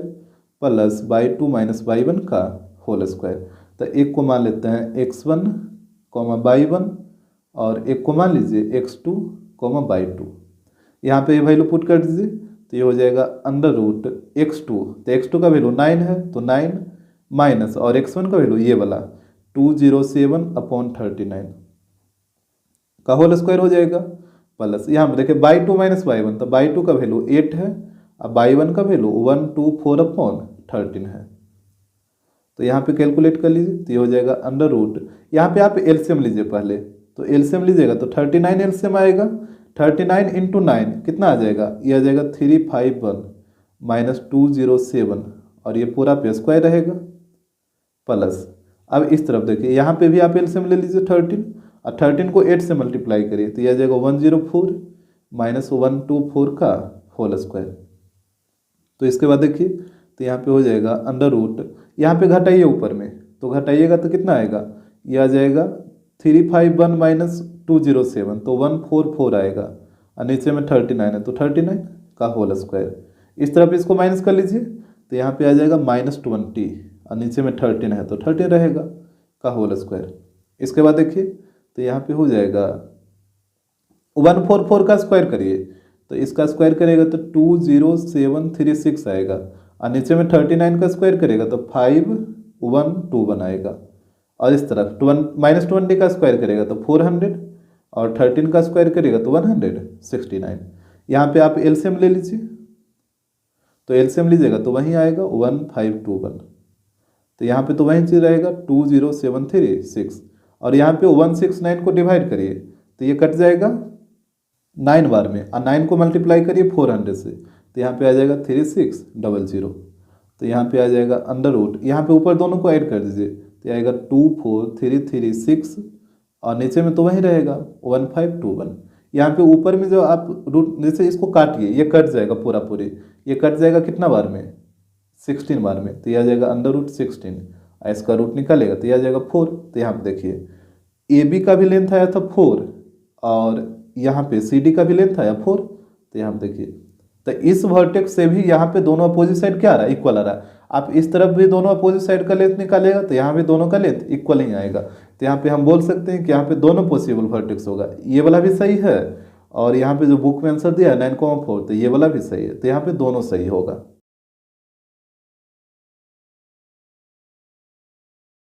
plus y2 - y1 का होल स्क्वायर। तो एक को मान लेते हैं x1, y1 और एक को मान लीजिए x2, y2। यहाँ पे वैल्यू पुट कर दीजिए, तो ये हो जाएगा √x2, तो x2 का वैल्यू 9 है तो 9 माइनस और x1 का वैल्यू ये वाला 207/39 का होल स्क्वायर हो जाएगा प्लस यहाँ पे देखिए y2 - y1, तो y2 का वैल्यू 8 है और y1 का वैल्यू 124/13 है। तो यहाँ पे कैलकुलेट कर लीजिए, तो ये हो जाएगा √ यहाँ पे आप एलसीएम लीजिए पहले, तो एलसीएम लीजिएगा तो 39 एलसीएम आएगा, 39 × 9 कितना आ जाएगा, ये आ जाएगा 351 - 207 और ये पूरा पे स्क्वायर रहेगा प्लस। अब इस तरफ देखिए यहाँ पे भी आप एलसीएम ले लीजिए 13 और 13 को 8 से मल्टीप्लाई करिए, तो ये आ जाएगा 104 - 124 का होल स्क्वायर। तो इसके बाद देखिए, तो यहाँ पे हो जाएगा √ यहाँ पे घटाइए ऊपर में, तो घटाइएगा तो कितना आएगा, ये आ जाएगा 351 - 207, तो 144 आएगा और नीचे में 39 है तो 39 का होल स्क्वायर। इस तरफ इसको माइनस कर लीजिए, तो यहाँ पे आ जाएगा -20 और नीचे में 13 है तो 13 रहेगा का होल स्क्वायर। इसके बाद देखिए, तो यहाँ पे हो जाएगा 144 का स्क्वायर करिए, तो इसका स्क्वायर करेगा तो 20736 आएगा और नीचे में 39 का स्क्वायर करेगा तो 5121 आएगा। और इस तरफ -20 का स्क्वायर करेगा तो 400 और 13 का स्क्वायर करेगा तो 169। यहाँ पे आप एलसीएम ले लीजिए, तो एलसीएम लीजिएगा तो वहीं आएगा 1521, तो यहाँ पे तो वही चीज़ रहेगा 20736 और यहाँ पे 169 को डिवाइड करिए तो ये कट जाएगा 9 बार में और 9 को मल्टीप्लाई करिए 400 से, तो यहाँ पे आ जाएगा 3600। तो यहाँ पे आ जाएगा √ यहाँ पे ऊपर दोनों को ऐड कर दीजिए, तो ये आएगा 2 4 3 3 6 और नीचे में तो वही रहेगा 1 5 2 1। यहाँ पे ऊपर में जो आप रूट जैसे इसको काटिए, ये कट जाएगा पूरा पूरी, ये कट जाएगा कितना बार में 16 बार में, तो यह आ जाएगा √16 और इसका रूट निकालेगा तो यह आ जाएगा 4। तो यहाँ पे देखिए ए बी का भी लेंथ आया था 4 और यहाँ पे सी डी का भी लेंथ आया 4। तो यहाँ पे देखिए तो इस वर्टेक्स से भी यहाँ पे दोनों अपोजिट साइड क्या आ रहा है, इक्वल आ रहा है। आप इस तरफ भी दोनों अपोजिट साइड का लेंथ निकालेगा तो यहाँ भी दोनों का लेंथ इक्वल ही आएगा। तो यहाँ पे हम बोल सकते हैं कि यहाँ पे दोनों पॉसिबल वर्टेक्स होगा, ये वाला भी सही है और यहाँ पे जो बुक में आंसर दिया है 9,4 तो ये वाला भी सही है, तो यहाँ पे दोनों सही होगा।